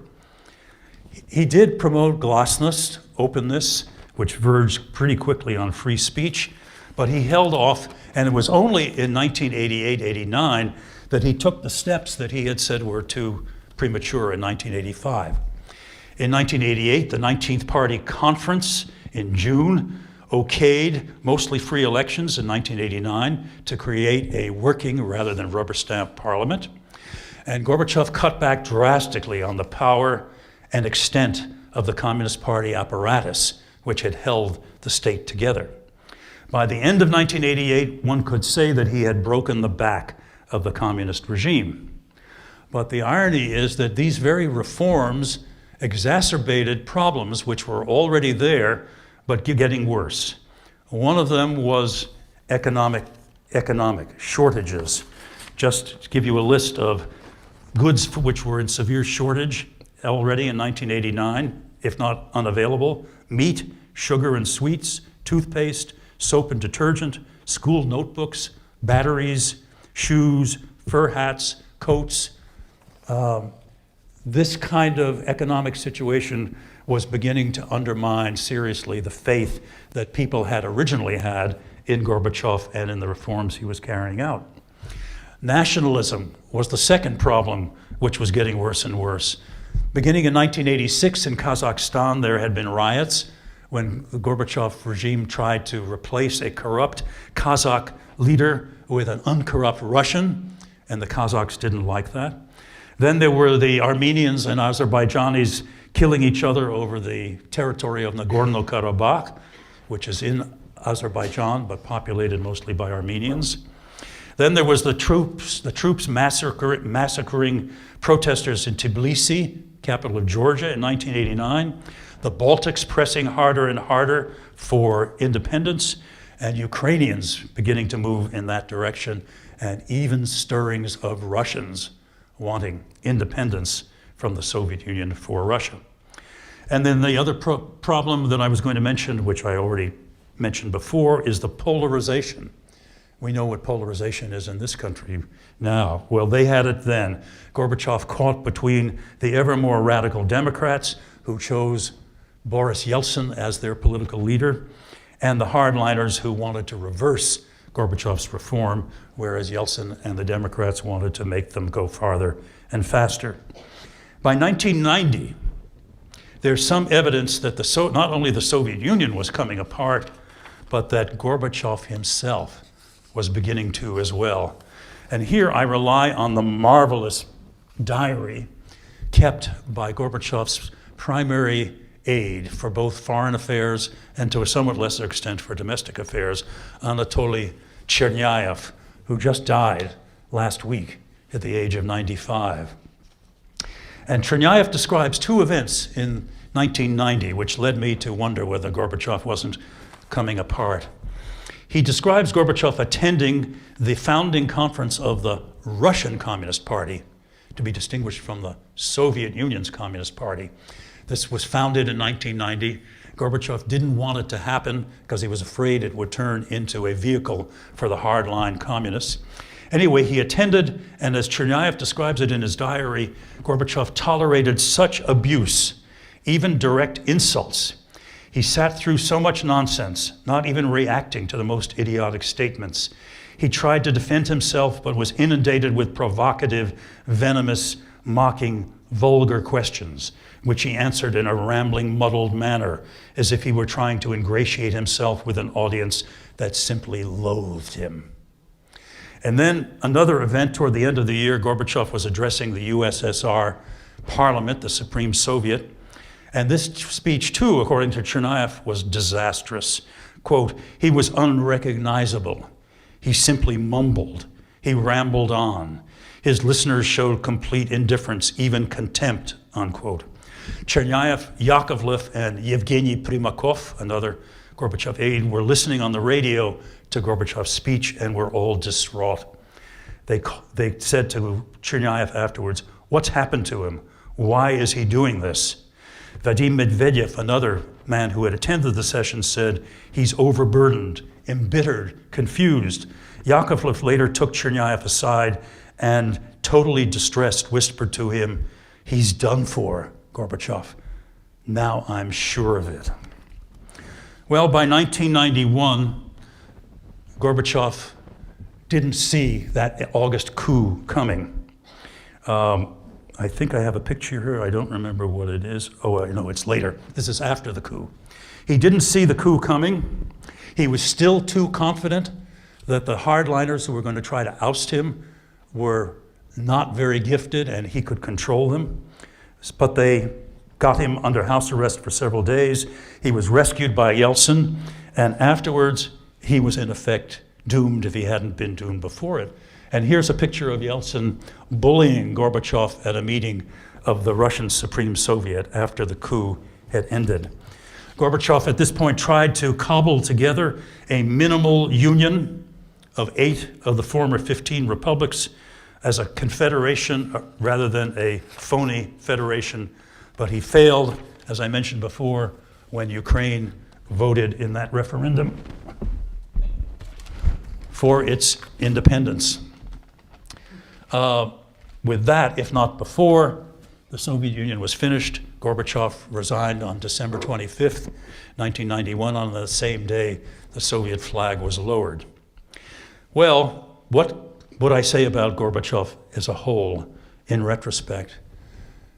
He did promote glasnost, openness, which verged pretty quickly on free speech, but he held off, and it was only in 1988-89 that he took the steps that he had said were too premature in 1985. In 1988, the 19th Party Conference in June okayed mostly free elections in 1989 to create a working rather than rubber stamp parliament. And Gorbachev cut back drastically on the power and extent of the Communist Party apparatus, which had held the state together. By the end of 1988, one could say that he had broken the back of the communist regime. But the irony is that these very reforms exacerbated problems which were already there, but getting worse. One of them was economic shortages. Just to give you a list of goods which were in severe shortage already in 1989, if not unavailable: meat, sugar and sweets, toothpaste, soap and detergent, school notebooks, batteries, shoes, fur hats, coats. This kind of economic situation was beginning to undermine seriously the faith that people had originally had in Gorbachev and in the reforms he was carrying out. Nationalism was the second problem, which was getting worse and worse. Beginning in 1986 in Kazakhstan, there had been riots when the Gorbachev regime tried to replace a corrupt Kazakh leader with an uncorrupt Russian, and the Kazakhs didn't like that. Then there were the Armenians and Azerbaijanis killing each other over the territory of Nagorno-Karabakh, which is in Azerbaijan, but populated mostly by Armenians. Then there was the troops massacring protesters in Tbilisi, capital of Georgia, in 1989. The Baltics pressing harder and harder for independence, and Ukrainians beginning to move in that direction, and even stirrings of Russians wanting independence from the Soviet Union for Russia. And then the other problem that I was going to mention, which I already mentioned before, is the polarization. We know what polarization is in this country now. Well, they had it then. Gorbachev caught between the ever more radical Democrats, who chose Boris Yeltsin as their political leader, and the hardliners who wanted to reverse Gorbachev's reform, whereas Yeltsin and the Democrats wanted to make them go farther and faster. By 1990, there's some evidence that not only the Soviet Union was coming apart, but that Gorbachev himself was beginning to as well. And here I rely on the marvelous diary kept by Gorbachev's primary aide for both foreign affairs and to a somewhat lesser extent for domestic affairs, Anatoly Chernyaev, who just died last week at the age of 95. And Chernyaev describes 2 events in 1990 which led me to wonder whether Gorbachev wasn't coming apart. He describes Gorbachev attending the founding conference of the Russian Communist Party, to be distinguished from the Soviet Union's Communist Party. This was founded in 1990. Gorbachev didn't want it to happen because he was afraid it would turn into a vehicle for the hardline communists. Anyway, he attended, and as Chernyaev describes it in his diary, Gorbachev tolerated such abuse, even direct insults. He sat through so much nonsense, not even reacting to the most idiotic statements. He tried to defend himself, but was inundated with provocative, venomous, mocking, vulgar questions, which he answered in a rambling, muddled manner, as if he were trying to ingratiate himself with an audience that simply loathed him. And then another event toward the end of the year, Gorbachev was addressing the USSR Parliament, the Supreme Soviet. And this speech, too, according to Chernyaev, was disastrous. Quote, he was unrecognizable. He simply mumbled. He rambled on. His listeners showed complete indifference, even contempt, unquote. Cherняев, Yakovlev, and Yevgeny Primakov, another Gorbachev aide, were listening on the radio to Gorbachev's speech and were all distraught. They said to Cherняев afterwards, "What's happened to him? Why is he doing this?" Vadim Medvedev, another man who had attended the session, said, "He's overburdened, embittered, confused." Yakovlev later took Cherняев aside and, totally distressed, whispered to him, "He's done for, Gorbachev. Now I'm sure of it." Well, by 1991, Gorbachev didn't see that August coup coming. I think I have a picture here. I don't remember what it is. Oh, I know, it's later. This is after the coup. He didn't see the coup coming. He was still too confident that the hardliners who were going to try to oust him were not very gifted and he could control them. But they got him under house arrest for several days. He was rescued by Yeltsin, and afterwards he was in effect doomed if he hadn't been doomed before it. And here's a picture of Yeltsin bullying Gorbachev at a meeting of the Russian Supreme Soviet after the coup had ended. Gorbachev at this point tried to cobble together a minimal union of 8 of the former 15 republics as a confederation rather than a phony federation, but he failed, as I mentioned before, when Ukraine voted in that referendum for its independence. With that, if not before, the Soviet Union was finished. Gorbachev resigned on December 25th, 1991. On the same day, the Soviet flag was lowered. Well, what would I say about Gorbachev as a whole in retrospect?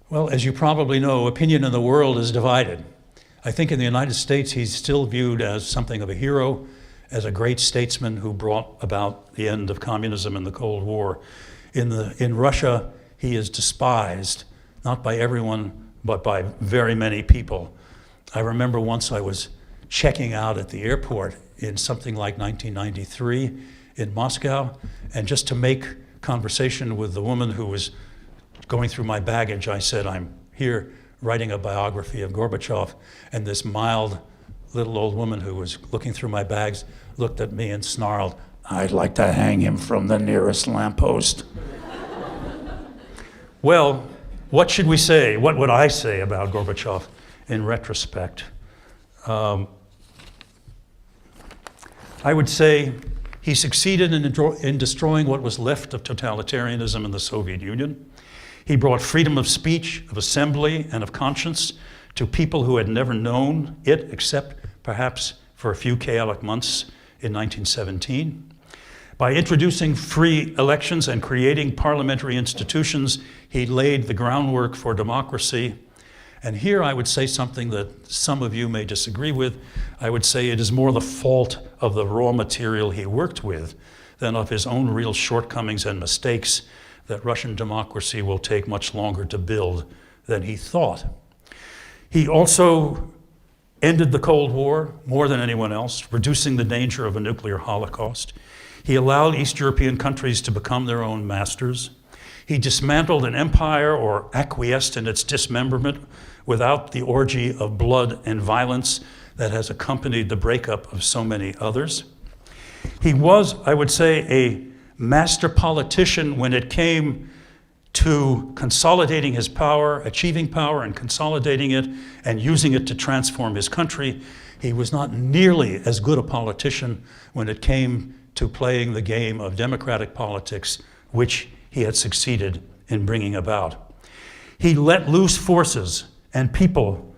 Well, as you probably know, opinion in the world is divided. I think in the United States, he's still viewed as something of a hero, as a great statesman who brought about the end of communism and the Cold War. In Russia, he is despised, not by everyone, but by very many people. I remember once I was checking out at the airport in something like 1993 in Moscow, and just to make conversation with the woman who was going through my baggage, I said, "I'm here writing a biography of Gorbachev," and this mild little old woman who was looking through my bags looked at me and snarled, "I'd like to hang him from the nearest lamppost." Well, what should we say? What would I say about Gorbachev in retrospect? I would say he succeeded in destroying what was left of totalitarianism in the Soviet Union. He brought freedom of speech, of assembly, and of conscience to people who had never known it, except perhaps for a few chaotic months in 1917. By introducing free elections and creating parliamentary institutions, he laid the groundwork for democracy. And here I would say something that some of you may disagree with. I would say it is more the fault of the raw material he worked with than of his own real shortcomings and mistakes that Russian democracy will take much longer to build than he thought. He also ended the Cold War more than anyone else, reducing the danger of a nuclear holocaust. He allowed East European countries to become their own masters. He dismantled an empire or acquiesced in its dismemberment without the orgy of blood and violence that has accompanied the breakup of so many others. He was, I would say, a master politician when it came to consolidating his power, achieving power and consolidating it, and using it to transform his country. He was not nearly as good a politician when it came to playing the game of democratic politics, which he had succeeded in bringing about. He let loose forces and people.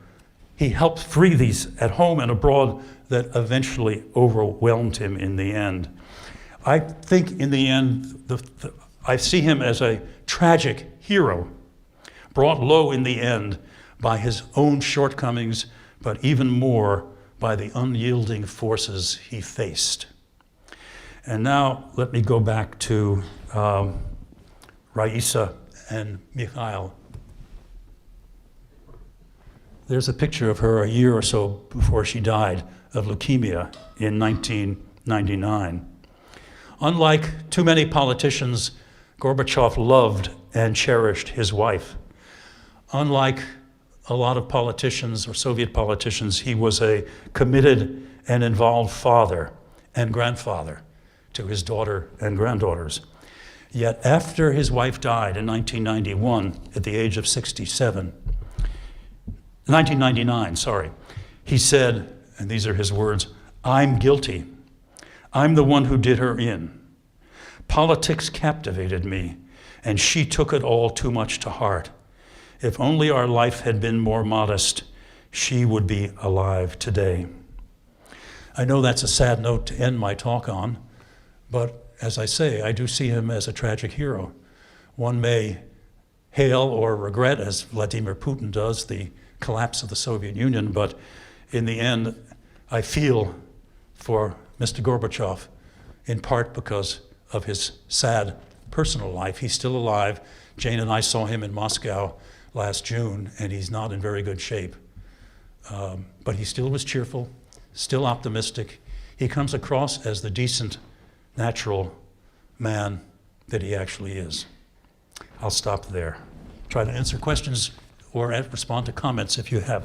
He helped free these at home and abroad that eventually overwhelmed him in the end. I think in the end, I see him as a tragic hero, brought low in the end by his own shortcomings, but even more by the unyielding forces he faced. And now let me go back to Raisa and Mikhail. There's a picture of her a year or so before she died of leukemia in 1999. Unlike too many politicians, Gorbachev loved and cherished his wife. Unlike a lot of politicians or Soviet politicians, he was a committed and involved father and grandfather to his daughter and granddaughters. Yet after his wife died in 1991 at the age of 1999, he said, and these are his words, "I'm guilty. I'm the one who did her in. Politics captivated me, and she took it all too much to heart. If only our life had been more modest, she would be alive today." I know that's a sad note to end my talk on, but as I say, I do see him as a tragic hero. One may hail or regret, as Vladimir Putin does, the collapse of the Soviet Union, but in the end, I feel for Mr. Gorbachev, in part because of his sad personal life. He's still alive. Jane and I saw him in Moscow last June, and he's not in very good shape. But he still was cheerful, still optimistic. He comes across as the decent, natural man that he actually is. I'll stop there. Try to answer questions or respond to comments if you have.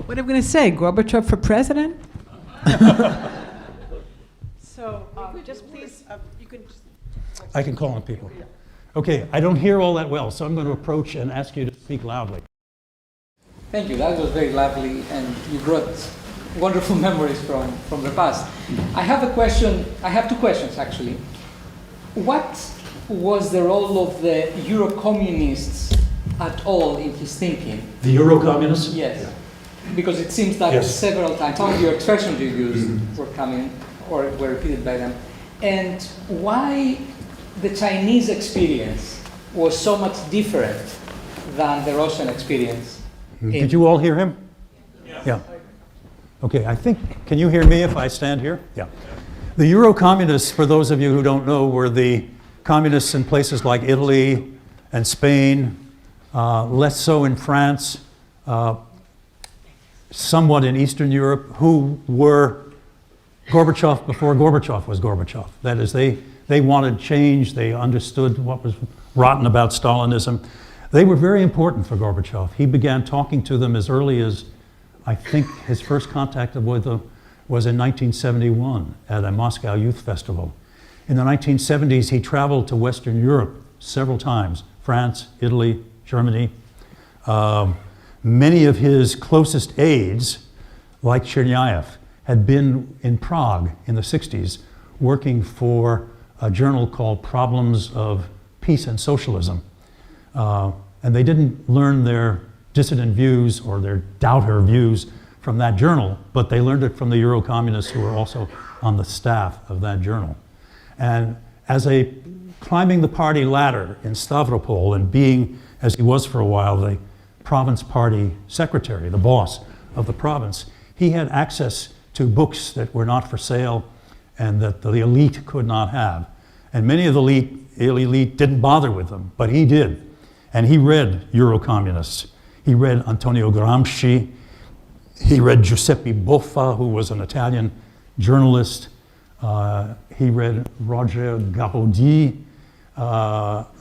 What are we going to say? Gorbachev for president? So just please, you can. I can call on people. Okay, I don't hear all that well, so I'm going to approach and ask you to speak loudly. Thank you. That was very lovely, and you brought wonderful memories from the past. I have a question. I have two questions, actually. What was the role of the Euro-communists at all in his thinking? The Euro-communists? Yes. Because it seems that Yes. several times, some of your expressions you used were coming or were repeated by them. And why the Chinese experience was so much different than the Russian experience? Did you all hear him? Yeah. Okay, I think, can you hear me if I stand here? Yeah. The Euro-communists, for those of you who don't know, were the communists in places like Italy and Spain, less so in France, somewhat in Eastern Europe, who were Gorbachev before Gorbachev was Gorbachev. That is, they wanted change, they understood what was rotten about Stalinism. They were very important for Gorbachev. He began talking to them as early as, I think his first contact with them was in 1971 at a Moscow Youth Festival. In the 1970s, he traveled to Western Europe several times, France, Italy, Germany. Many of his closest aides, like Cherняev, had been in Prague in the 60s working for a journal called Problems of Peace and Socialism. And they didn't learn their dissident views or their doubter views from that journal, but they learned it from the Euro-communists who were also on the staff of that journal. And as a climbing the party ladder in Stavropol and being, as he was for a while, the province party secretary, the boss of the province, he had access to books that were not for sale and that the elite could not have. And many of the elite didn't bother with them, but he did. And he read Euro-communists. He read Antonio Gramsci. He read Giuseppe Boffa, who was an Italian journalist. He read Roger Garaudy,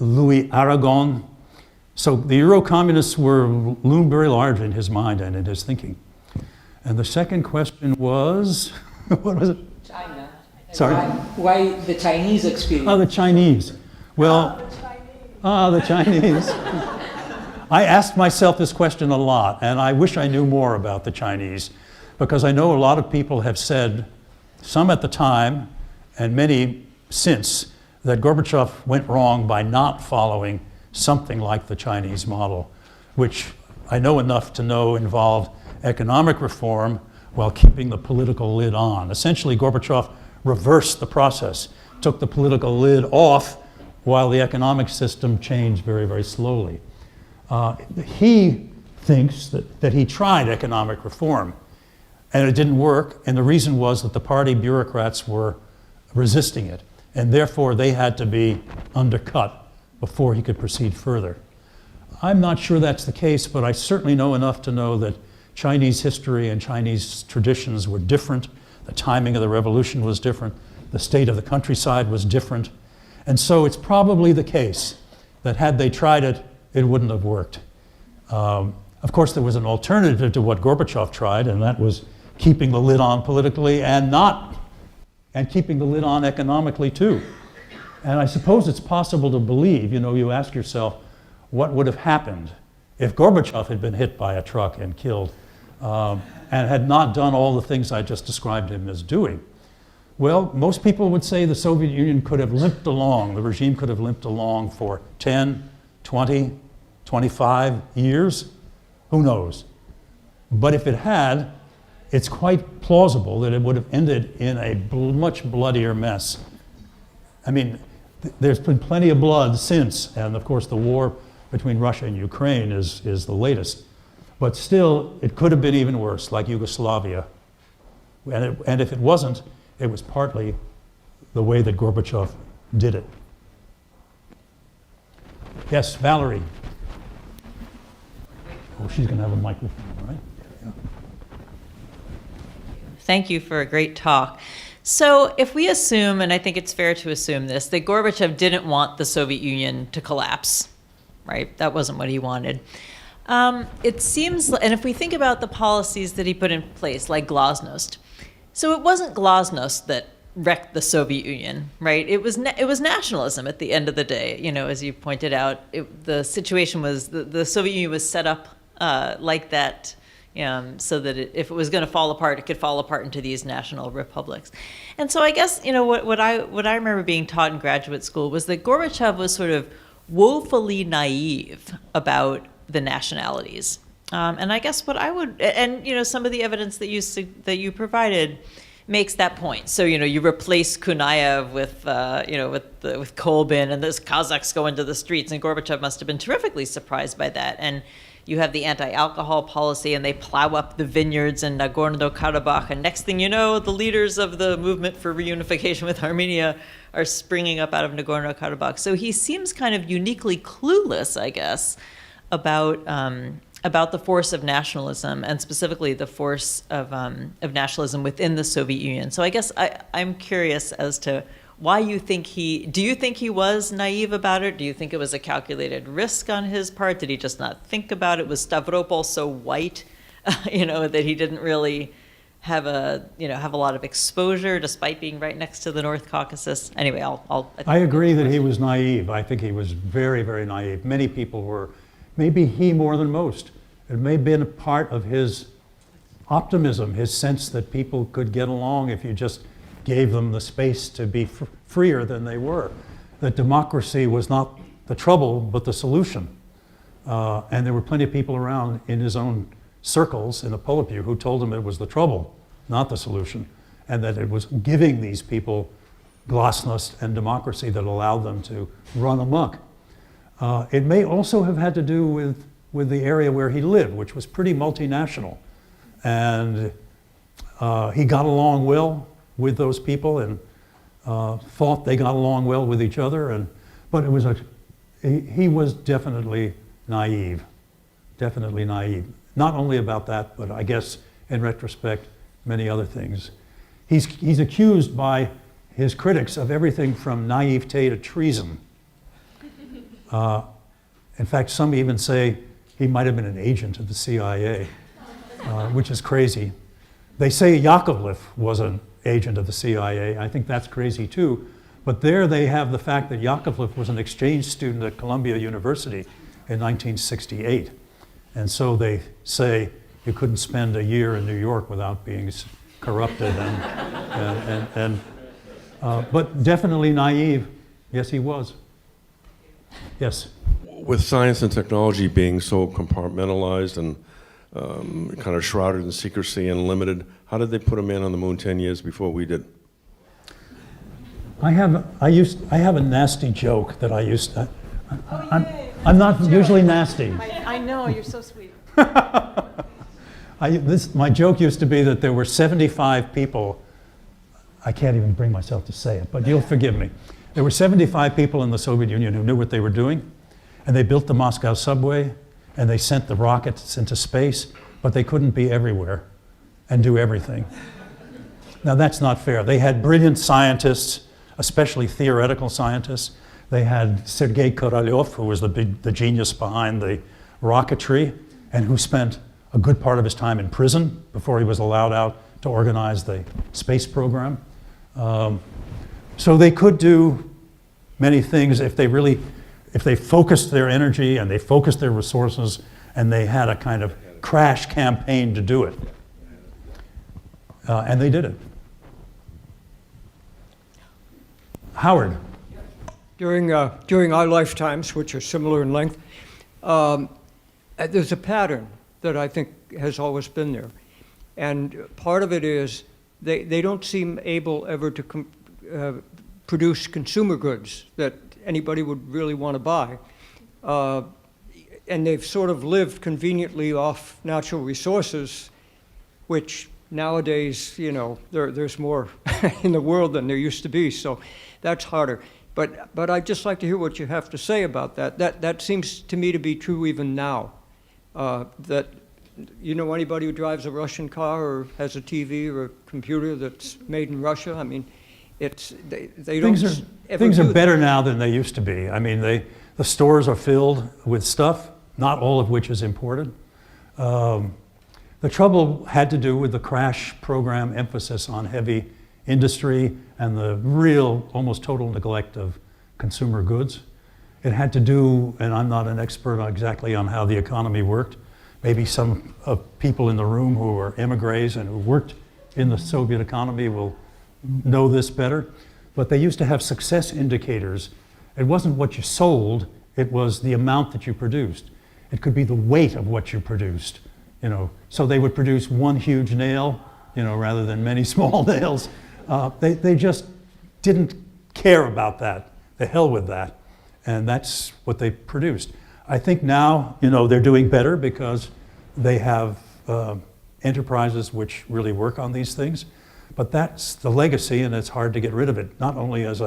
Louis Aragon. So the Euro-communists loomed very large in his mind and in his thinking. And the second question was, what was it? China. Sorry? Why the Chinese experience? Oh, the Chinese. Well, the Chinese. I asked myself this question a lot, and I wish I knew more about the Chinese, because I know a lot of people have said, some at the time, and many since, that Gorbachev went wrong by not following something like the Chinese model, which I know enough to know involved economic reform while keeping the political lid on. Essentially, Gorbachev reversed the process, took the political lid off while the economic system changed very, very slowly. He thinks that he tried economic reform and it didn't work, and the reason was that the party bureaucrats were resisting it, and therefore they had to be undercut before he could proceed further. I'm not sure that's the case, but I certainly know enough to know that Chinese history and Chinese traditions were different. The timing of the revolution was different. The state of the countryside was different. And so it's probably the case that had they tried it, it wouldn't have worked. Of course, there was an alternative to what Gorbachev tried, and that was keeping the lid on politically and keeping the lid on economically too. And I suppose it's possible to believe, you ask yourself, what would have happened if Gorbachev had been hit by a truck and killed and had not done all the things I just described him as doing? Well, most people would say the Soviet Union could have limped along, the regime could have limped along for 10, 20, 25 years. Who knows? But if it had, it's quite plausible that it would have ended in a much bloodier mess. I mean, there's been plenty of blood since, and of course the war between Russia and Ukraine is the latest. But still, it could have been even worse, like Yugoslavia. And if it wasn't, it was partly the way that Gorbachev did it. Yes, Valerie. Oh, she's going to have a microphone, right? Yeah. Thank you for a great talk. So if we assume, and I think it's fair to assume this, that Gorbachev didn't want the Soviet Union to collapse, right? That wasn't what he wanted. It seems, and if we think about the policies that he put in place, like Glasnost, so it wasn't Glasnost that wrecked the Soviet Union, right? It was nationalism at the end of the day. As you pointed out, the situation was the Soviet Union was set up like that, so that if it was going to fall apart, it could fall apart into these national republics. And so I guess what I remember being taught in graduate school was that Gorbachev was sort of woefully naive about the nationalities. And I guess what I would, and some of the evidence that you provided makes that point. So you replace Kunayev with with Kolbin, and those Kazakhs go into the streets, and Gorbachev must have been terrifically surprised by that. And you have the anti-alcohol policy, and they plow up the vineyards in Nagorno-Karabakh, and next thing you know, the leaders of the movement for reunification with Armenia are springing up out of Nagorno-Karabakh. So he seems kind of uniquely clueless, I guess, about the force of nationalism, and specifically the force of nationalism within the Soviet Union. So I guess I'm curious as to why you think do you think he was naive about it? Do you think it was a calculated risk on his part? Did he just not think about it? Was Stavropol so white, that he didn't really have a lot of exposure despite being right next to the North Caucasus? Anyway, I agree that he was naive. I think he was very, very naive. Many people were. Maybe he more than most. It may have been a part of his optimism, his sense that people could get along if you just gave them the space to be freer than they were. That democracy was not the trouble, but the solution. And there were plenty of people around in his own circles in the Politburo who told him it was the trouble, not the solution, and that it was giving these people glasnost and democracy that allowed them to run amok. It may also have had to do with the area where he lived, which was pretty multinational. And he got along well with those people and thought they got along well with each other. But he was definitely naive, definitely naive. Not only about that, but I guess in retrospect, many other things. He's accused by his critics of everything from naivete to treason. In fact, some even say he might have been an agent of the CIA, which is crazy. They say Yakovlev was an agent of the CIA. I think that's crazy too. But there they have the fact that Yakovlev was an exchange student at Columbia University in 1968. And so they say you couldn't spend a year in New York without being corrupted. But definitely naive. Yes, he was. Yes. With science and technology being so compartmentalized and kind of shrouded in secrecy and limited, how did they put a man on the moon 10 years before we did? I have a nasty joke that I used to. I'm not usually nasty. I know, you're so sweet. My joke used to be that there were 75 people. I can't even bring myself to say it, but you'll forgive me. There were 75 people in the Soviet Union who knew what they were doing, and they built the Moscow subway, and they sent the rockets into space, but they couldn't be everywhere and do everything. Now, that's not fair. They had brilliant scientists, especially theoretical scientists. They had Sergei Korolev, who was the genius behind the rocketry, and who spent a good part of his time in prison before he was allowed out to organize the space program. So they could do many things if they focused their energy and they focused their resources and they had a kind of crash campaign to do it. And they did it. Howard. During our lifetimes, which are similar in length, there's a pattern that I think has always been there. And part of it is they don't seem able ever to produce consumer goods that anybody would really want to buy. And they've sort of lived conveniently off natural resources, which nowadays, there's more in the world than there used to be, so that's harder. But I'd just like to hear what you have to say about that. That seems to me to be true even now. That anybody who drives a Russian car or has a TV or a computer that's made in Russia, I mean, they don't Things are better now than they used to be. I mean, the stores are filled with stuff, not all of which is imported. The trouble had to do with the crash program emphasis on heavy industry and the real, almost total neglect of consumer goods. It had to do, and I'm not an expert exactly on how the economy worked. Maybe some people in the room who are emigres and who worked in the Soviet economy will know this better. But they used to have success indicators. It wasn't what you sold, it was the amount that you produced. It could be the weight of what you produced. So they would produce one huge nail, rather than many small nails. They just didn't care about that. The hell with that. And that's what they produced. I think now, they're doing better because they have enterprises which really work on these things. But that's the legacy, and it's hard to get rid of it, not only as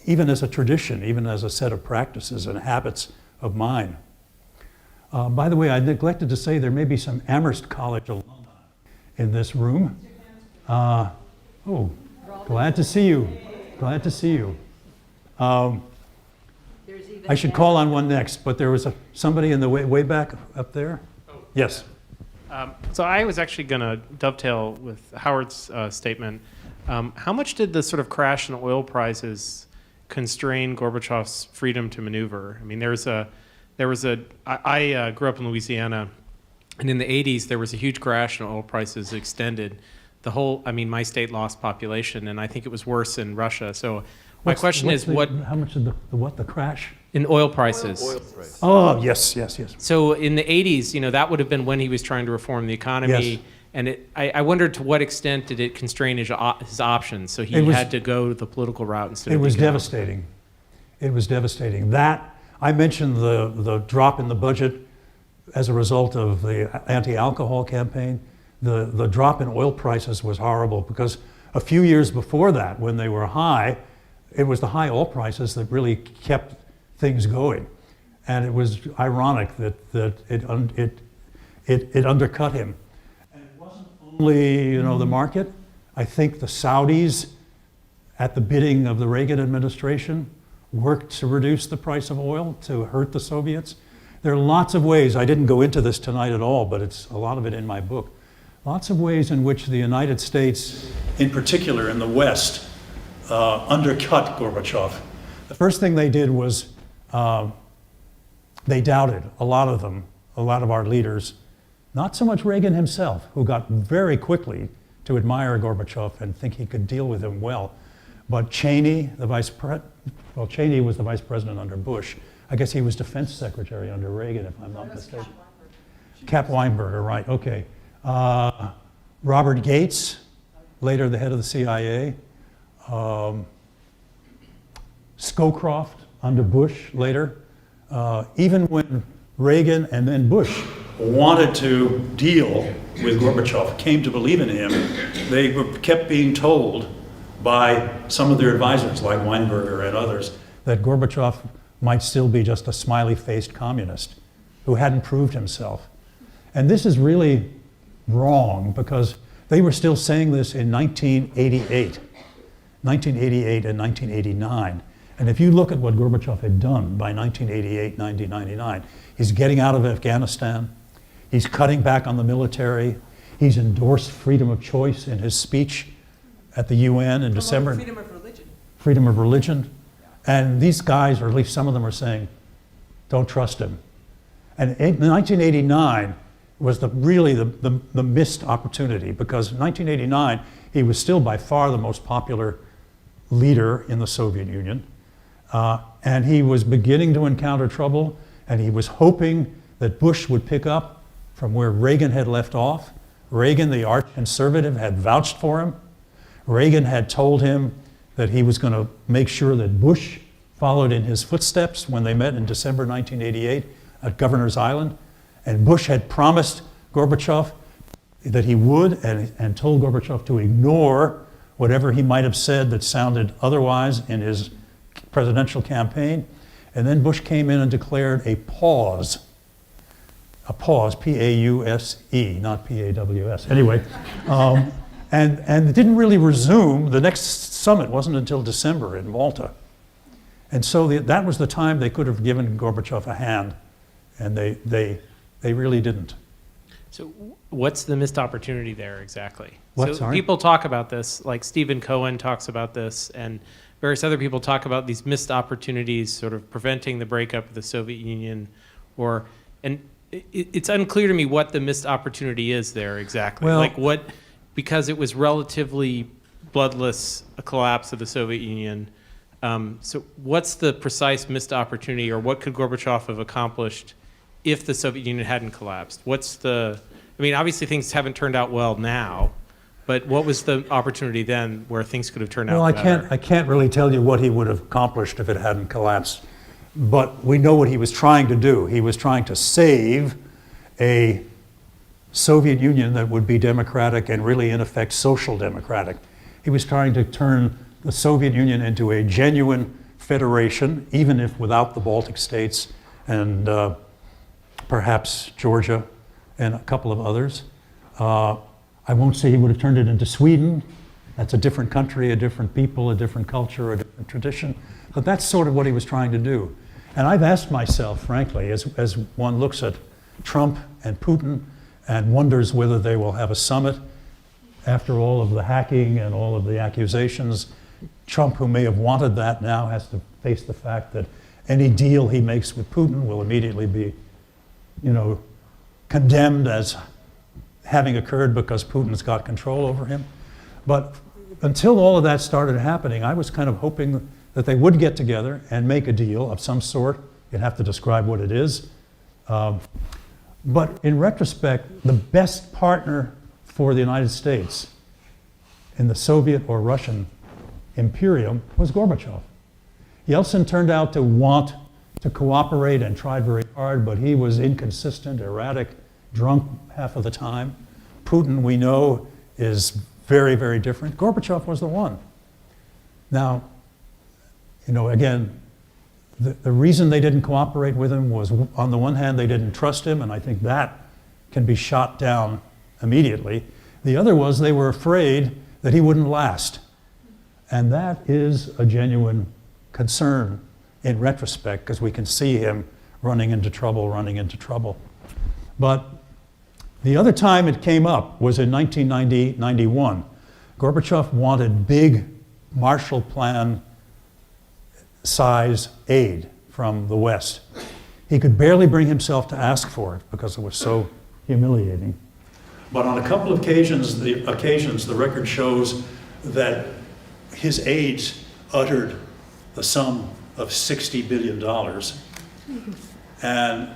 even as a tradition, even as a set of practices and habits of mind. By the way, I neglected to say there may be some Amherst College alumni in this room. Glad to see you. Glad to see you. I should call on one next, but there was somebody in the way back up there. Yes. So I was actually going to dovetail with Howard's statement. How much did the sort of crash in oil prices constrain Gorbachev's freedom to maneuver? I mean, I grew up in Louisiana, and in the 80s there was a huge crash in oil prices extended. My state lost population, and I think it was worse in Russia. So my question is, how much did the crash? In oil prices. Oh, yes. So in the 80s, that would have been when he was trying to reform the economy. Yes. And I wondered to what extent did it constrain his options? So he had to go the political route instead of... It was devastating. It was devastating. I mentioned the drop in the budget as a result of the anti-alcohol campaign. The drop in oil prices was horrible because a few years before that, when they were high, it was the high oil prices that really kept things going. And it was ironic that it undercut him. And it wasn't only the market. I think the Saudis, at the bidding of the Reagan administration, worked to reduce the price of oil to hurt the Soviets. There are lots of ways, I didn't go into this tonight at all, but it's a lot of it in my book. Lots of ways in which the United States, in particular in the West, undercut Gorbachev. The first thing they did was they doubted, a lot of them, a lot of our leaders, not so much Reagan himself, who got very quickly to admire Gorbachev and think he could deal with him well, but Cheney, Cheney was the vice president under Bush. I guess he was defense secretary under Reagan, if I'm not mistaken. Cap Weinberger, right, okay. Robert Gates, later the head of the CIA. Scowcroft under Bush later. Even when Reagan and then Bush wanted to deal with Gorbachev, came to believe in him, they kept being told by some of their advisors, like Weinberger and others, that Gorbachev might still be just a smiley-faced communist who hadn't proved himself. And this is really wrong because they were still saying this in 1988 and 1989. And if you look at what Gorbachev had done by 1988, 1999, he's getting out of Afghanistan, he's cutting back on the military, he's endorsed freedom of choice in his speech at the UN in December. Freedom of religion. Freedom of religion. And these guys, or at least some of them, are saying, don't trust him. And in 1989 was really the missed opportunity, because in 1989, he was still by far the most popular leader in the Soviet Union. And he was beginning to encounter trouble, and he was hoping that Bush would pick up from where Reagan had left off. Reagan, the arch conservative, had vouched for him. Reagan had told him that he was going to make sure that Bush followed in his footsteps when they met in December 1988 at Governor's Island. And Bush had promised Gorbachev that he would, and told Gorbachev to ignore whatever he might have said that sounded otherwise in his presidential campaign. And then Bush came in and declared a pause, P-A-U-S-E, not P-A-W-S. Anyway, and it didn't really resume. The next summit wasn't until December in Malta. And so that was the time they could have given Gorbachev a hand, and they really didn't. So what's the missed opportunity there exactly? What, So sorry? people talk about this, like Stephen Cohen talks about this, and various other people talk about these missed opportunities sort of preventing the breakup of the Soviet Union, and it's unclear to me what the missed opportunity is there exactly. Well- Like what, because it was relatively bloodless, a collapse of the Soviet Union. So what's the precise missed opportunity, or what could Gorbachev have accomplished if the Soviet Union hadn't collapsed? I mean, obviously things haven't turned out well now, but what was the opportunity then where things could have turned out Well, better? I can't really tell you what he would have accomplished if it hadn't collapsed, but we know what he was trying to do. He was trying to save a Soviet Union that would be democratic and really, in effect, social democratic. He was trying to turn the Soviet Union into a genuine federation, even if without the Baltic states and perhaps Georgia and a couple of others. I won't say he would have turned it into Sweden. That's a different country, a different people, a different culture, a different tradition. But that's sort of what he was trying to do. And I've asked myself, frankly, as one looks at Trump and Putin and wonders whether they will have a summit after all of the hacking and all of the accusations. Trump, who may have wanted that, now has to face the fact that any deal he makes with Putin will immediately be, condemned as having occurred because Putin's got control over him. But until all of that started happening, I was kind of hoping that they would get together and make a deal of some sort. You'd have to describe what it is. But in retrospect, the best partner for the United States in the Soviet or Russian imperium was Gorbachev. Yeltsin turned out to want to cooperate and tried very hard, but he was inconsistent, erratic, drunk half of the time. Putin, we know, is very, very different. Gorbachev was the one. Now, again, the reason they didn't cooperate with him was, on the one hand, they didn't trust him, and I think that can be shot down immediately. The other was they were afraid that he wouldn't last. And that is a genuine concern in retrospect, because we can see him running into trouble. But the other time it came up was in 1990-91. Gorbachev wanted big Marshall Plan size aid from the West. He could barely bring himself to ask for it because it was so humiliating. But on a couple of occasions, the record shows that his aides uttered the sum of $60 billion, and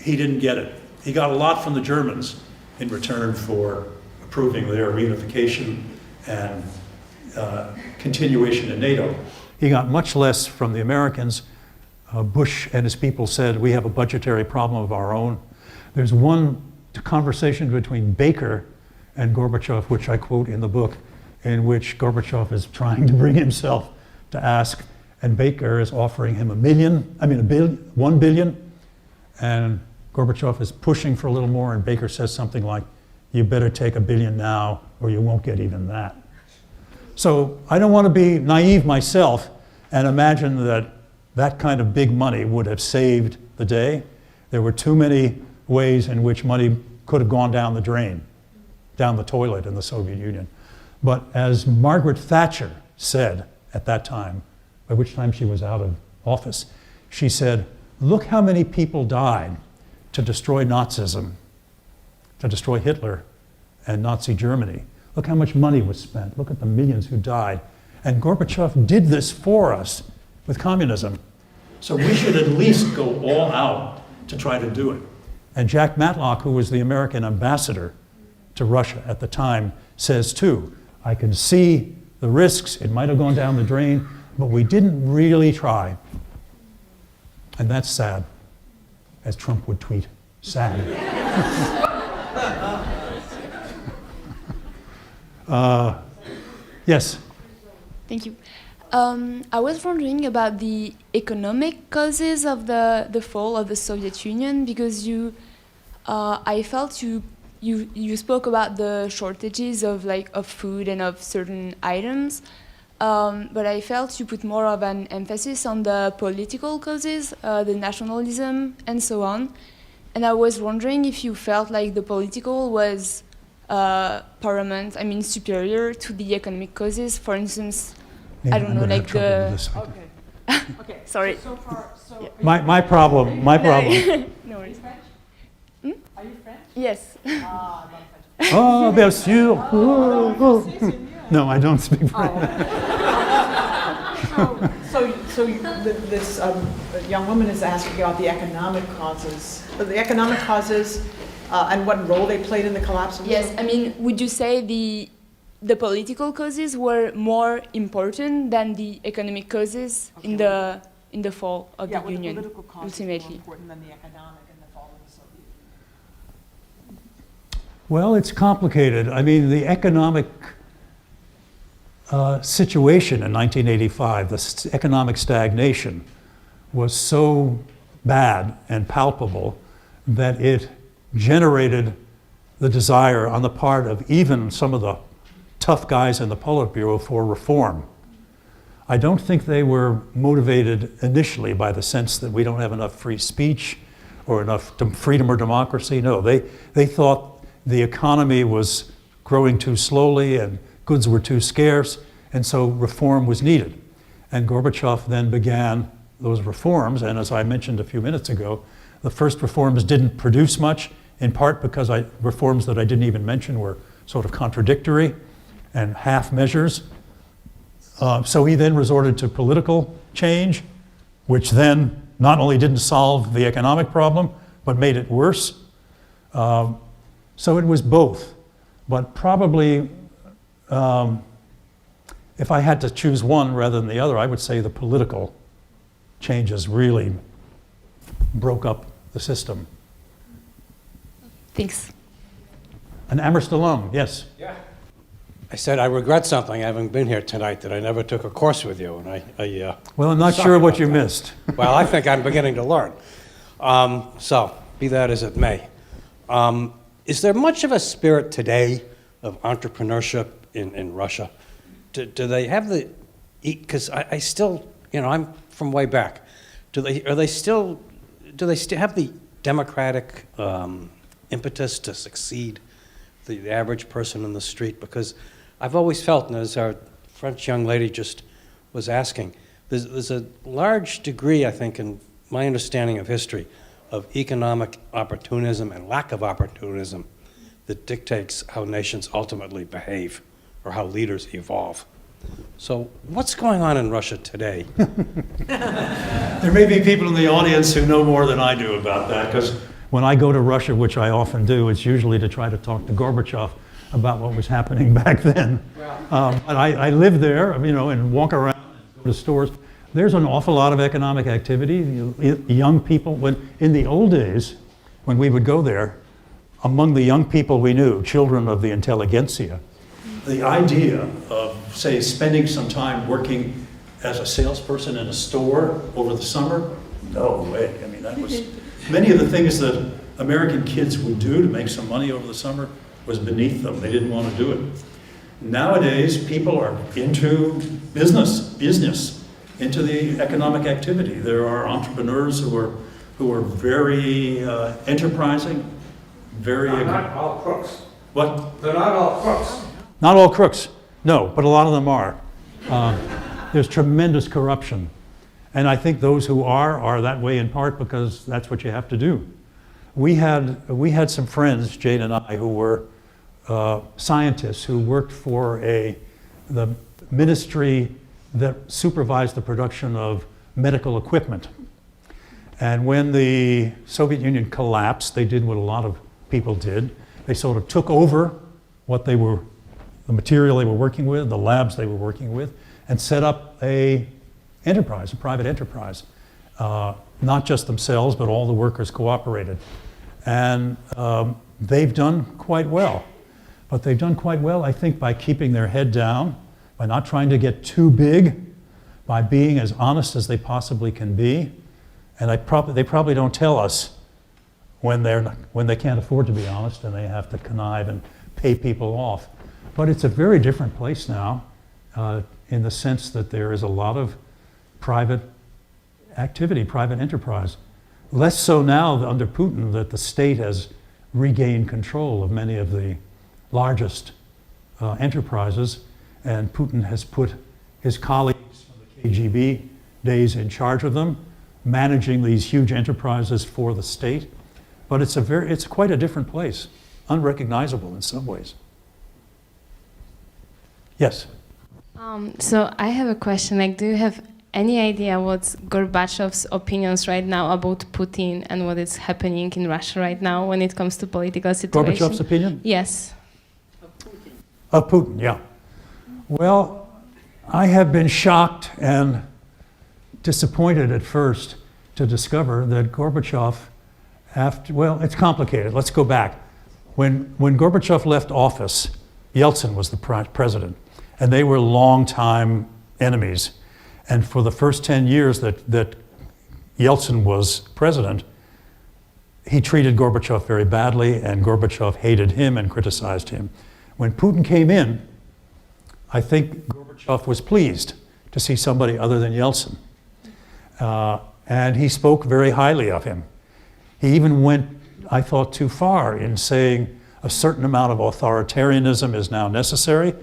he didn't get it. He got a lot from the Germans in return for approving their reunification and continuation in NATO. He got much less from the Americans. Bush and his people said, we have a budgetary problem of our own. There's one conversation between Baker and Gorbachev, which I quote in the book, in which Gorbachev is trying to bring himself to ask, and Baker is offering him $1 billion, and Gorbachev is pushing for a little more, and Baker says something like, you better take $1 billion now, or you won't get even that. So I don't want to be naive myself and imagine that that kind of big money would have saved the day. There were too many ways in which money could have gone down the drain, down the toilet in the Soviet Union. But as Margaret Thatcher said at that time, by which time she was out of office, she said, look how many people died to destroy Nazism, to destroy Hitler and Nazi Germany. Look how much money was spent. Look at the millions who died. And Gorbachev did this for us with communism. So we should at least go all out to try to do it. And Jack Matlock, who was the American ambassador to Russia at the time, says too, I can see the risks. It might have gone down the drain, but we didn't really try. And that's sad, as Trump would tweet, sad. Yes? Thank you. I was wondering about the economic causes of the fall of the Soviet Union, because I felt you spoke about the shortages of food and of certain items, but I felt you put more of an emphasis on the political causes, the nationalism and so on. And I was wondering if you felt like the political was paramount, superior to the economic causes. For instance, I don't know, like the... Okay. Okay. Sorry. So far, yeah. My problem. No worries. Are you French? Yes. Ah, non French. Oh, bien sûr. No, I don't speak French. This young woman is asking about the economic causes. And what role they played in the collapse of the Yes, would you say the political causes were more important than the economic causes in the fall of the Union, the political causes ultimately? more important than the economic in the fall of the Soviet Union? Well, it's complicated. The economic situation in 1985, the economic stagnation, was so bad and palpable that it generated the desire on the part of even some of the tough guys in the Politburo for reform. I don't think they were motivated initially by the sense that we don't have enough free speech or enough freedom or democracy. No, they thought the economy was growing too slowly and goods were too scarce, and so reform was needed. And Gorbachev then began those reforms, and as I mentioned a few minutes ago, the first reforms didn't produce much, in part because reforms that I didn't even mention were sort of contradictory and half measures. So he then resorted to political change, which then not only didn't solve the economic problem, but made it worse. So it was both. But probably, if I had to choose one rather than the other, I would say the political changes really broke up the system. Thanks. An Amherst alum, yes. Yeah. I said I regret something, having been here tonight, that I never took a course with you, and Well, I'm not sorry sure what about you that. missed. Well, I think I'm beginning to learn. So, be that as it may. Is there much of a spirit today of entrepreneurship in Russia? Do they have the, because I still, I'm from way back. Do they still have the democratic impetus to succeed, the average person in the street? Because I've always felt, and as our French young lady just was asking, there's a large degree, I think, in my understanding of history, of economic opportunism and lack of opportunism that dictates how nations ultimately behave or how leaders evolve. So what's going on in Russia today? There may be people in the audience who know more than I do about that, because when I go to Russia, which I often do, it's usually to try to talk to Gorbachev about what was happening back then. But I live there, and walk around and go to stores. There's an awful lot of economic activity. Young people, in the old days, when we would go there, among the young people we knew, children of the intelligentsia, the idea of, say, spending some time working as a salesperson in a store over the summer, no way. That was many of the things that American kids would do to make some money over the summer was beneath them. They didn't want to do it. Nowadays, people are into business, into the economic activity. There are entrepreneurs who are very enterprising, very. They're not all crooks. What? They're not all crooks. Not all crooks, no, but a lot of them are. There's tremendous corruption. And I think those who are that way in part because that's what you have to do. We had some friends, Jane and I, who were scientists who worked for the ministry that supervised the production of medical equipment. And when the Soviet Union collapsed, they did what a lot of people did. They sort of took over the material they were working with, the labs they were working with, and set up a private enterprise. Not just themselves, but all the workers cooperated. And they've done quite well. But they've done quite well, I think, by keeping their head down, by not trying to get too big, by being as honest as they possibly can be. And they probably don't tell us when they can't afford to be honest and they have to connive and pay people off. But it's a very different place now in the sense that there is a lot of private activity, private enterprise. Less so now under Putin that the state has regained control of many of the largest enterprises, and Putin has put his colleagues from the KGB days in charge of them, managing these huge enterprises for the state. But it's quite a different place, unrecognizable in some ways. Yes? So I have a question. Like, do you have any idea what's Gorbachev's opinions right now about Putin and what is happening in Russia right now when it comes to political situation? Gorbachev's opinion? Yes. Of Putin, yeah. Well, I have been shocked and disappointed at first to discover that Gorbachev, it's complicated. Let's go back. When Gorbachev left office, Yeltsin was the president, and they were longtime enemies. And for the first 10 years that Yeltsin was president, he treated Gorbachev very badly, and Gorbachev hated him and criticized him. When Putin came in, I think Gorbachev was pleased to see somebody other than Yeltsin. And he spoke very highly of him. He even went, I thought, too far in saying a certain amount of authoritarianism is now necessary,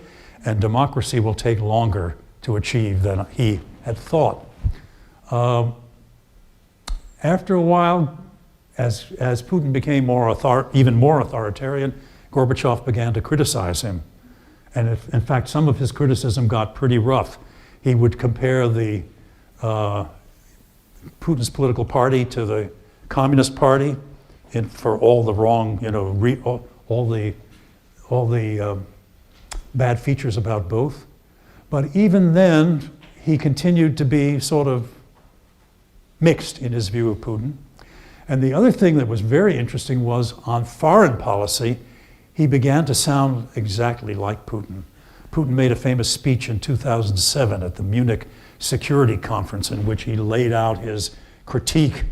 and democracy will take longer to achieve than he had thought. After a while, as Putin became even more authoritarian, Gorbachev began to criticize him. And in fact, some of his criticism got pretty rough. He would compare Putin's political party to the Communist Party for all the wrong, all the bad features about both. But even then, he continued to be sort of mixed in his view of Putin. And the other thing that was very interesting was on foreign policy, he began to sound exactly like Putin. Putin made a famous speech in 2007 at the Munich Security Conference in which he laid out his critique,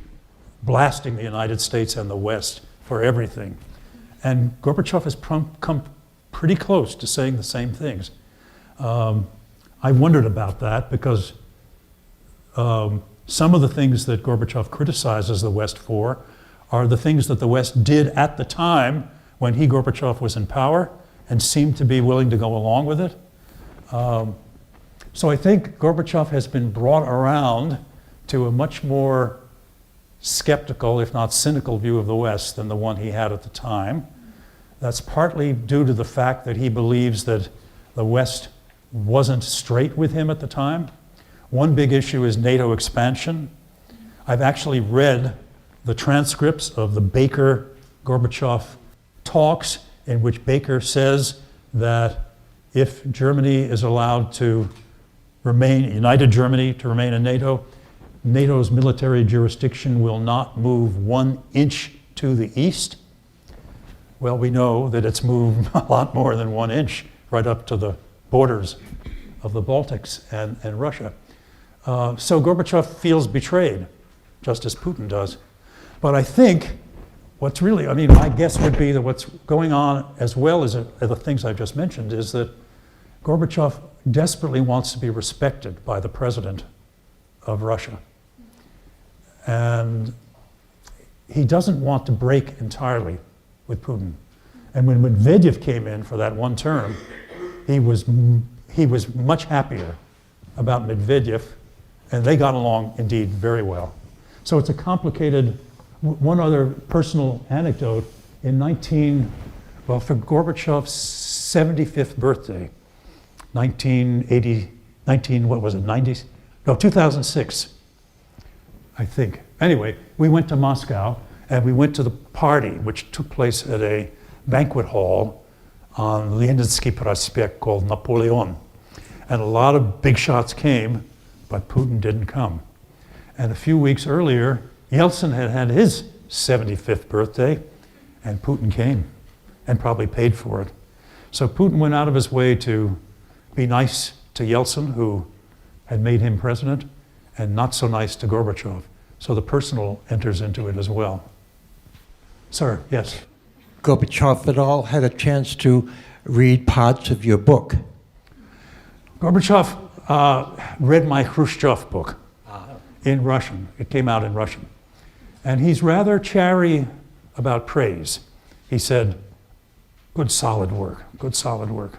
blasting the United States and the West for everything. And Gorbachev has come pretty close to saying the same things. I wondered about that because some of the things that Gorbachev criticizes the West for are the things that the West did at the time when Gorbachev was in power and seemed to be willing to go along with it. So I think Gorbachev has been brought around to a much more skeptical, if not cynical, view of the West than the one he had at the time. That's partly due to the fact that he believes that the West wasn't straight with him at the time. One big issue is NATO expansion. I've actually read the transcripts of the Baker-Gorbachev talks in which Baker says that if Germany is allowed to remain, United Germany to remain in NATO, NATO's military jurisdiction will not move 1 inch to the east. Well, we know that it's moved a lot more than 1 inch right up to the borders of the Baltics and Russia. So Gorbachev feels betrayed, just as Putin does. But I think what's really, I mean, my guess would be that what's going on, as well as the things I've just mentioned, is that Gorbachev desperately wants to be respected by the president of Russia. And he doesn't want to break entirely with Putin. And when Medvedev came in for that one term, he was much happier about Medvedev, and they got along indeed very well. So it's a complicated. One other personal anecdote, for Gorbachev's 75th birthday, 2006, I think. Anyway, we went to Moscow, and we went to the party, which took place at a banquet hall on Leninsky Prospect called Napoleon. And a lot of big shots came, but Putin didn't come. And a few weeks earlier, Yeltsin had had his 75th birthday, and Putin came and probably paid for it. So Putin went out of his way to be nice to Yeltsin, who had made him president, and not so nice to Gorbachev. So the personal enters into it as well. Sir, yes? Gorbachev at all had a chance to read parts of your book? Gorbachev read my Khrushchev book in Russian. It came out in Russian. And he's rather chary about praise. He said, good solid work, good solid work.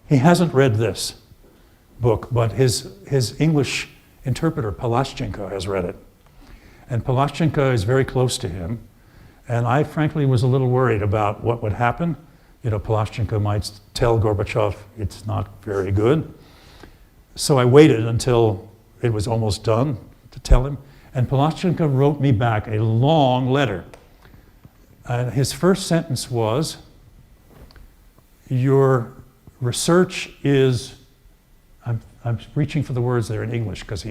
He hasn't read this book, but his English interpreter, Palaschenko, has read it. And Palaschenko is very close to him. And I frankly was a little worried about what would happen. You know, Palaschenko might tell Gorbachev it's not very good. So I waited until it was almost done to tell him. And Palaschenko wrote me back a long letter. And his first sentence was, your research is, I'm reaching for the words there in English because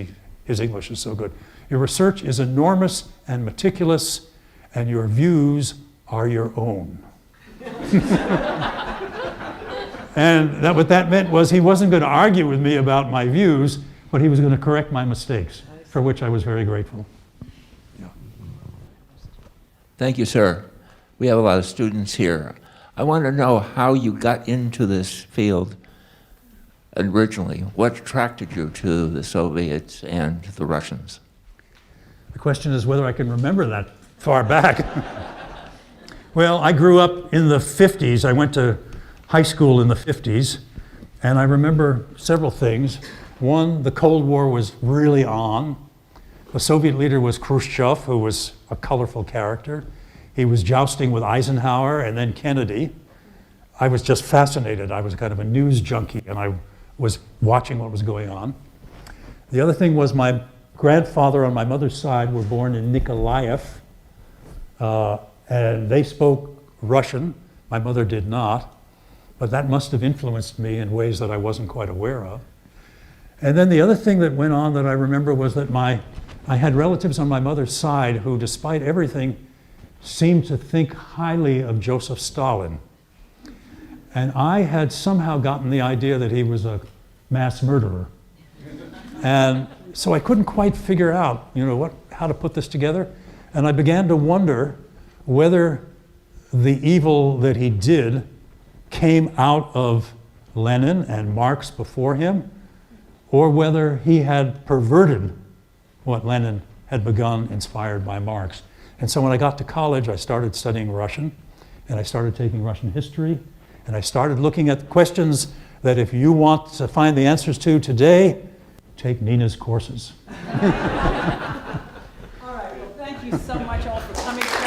his English is so good. Your research is enormous and meticulous, and your views are your own. And what that meant was he wasn't going to argue with me about my views, but he was going to correct my mistakes, for which I was very grateful. Yeah. Thank you, sir. We have a lot of students here. I want to know how you got into this field originally. What attracted you to the Soviets and the Russians? The question is whether I can remember that far back. Well, I grew up in the 50s. I went to high school in the 50s, and I remember several things. One, the Cold War was really on. The Soviet leader was Khrushchev, who was a colorful character. He was jousting with Eisenhower and then Kennedy. I was just fascinated. I was kind of a news junkie, and I was watching what was going on. The other thing was my grandfather on my mother's side were born in Nikolaev, and they spoke Russian. My mother did not, but that must have influenced me in ways that I wasn't quite aware of. And then the other thing that went on that I remember was that I had relatives on my mother's side who, despite everything, seemed to think highly of Joseph Stalin. And I had somehow gotten the idea that he was a mass murderer. And so I couldn't quite figure out, how to put this together. And I began to wonder whether the evil that he did came out of Lenin and Marx before him, or whether he had perverted what Lenin had begun, inspired by Marx. And so when I got to college, I started studying Russian, and I started taking Russian history, and I started looking at questions that if you want to find the answers to today, take Nina's courses. All right, well, thank you so much all for coming.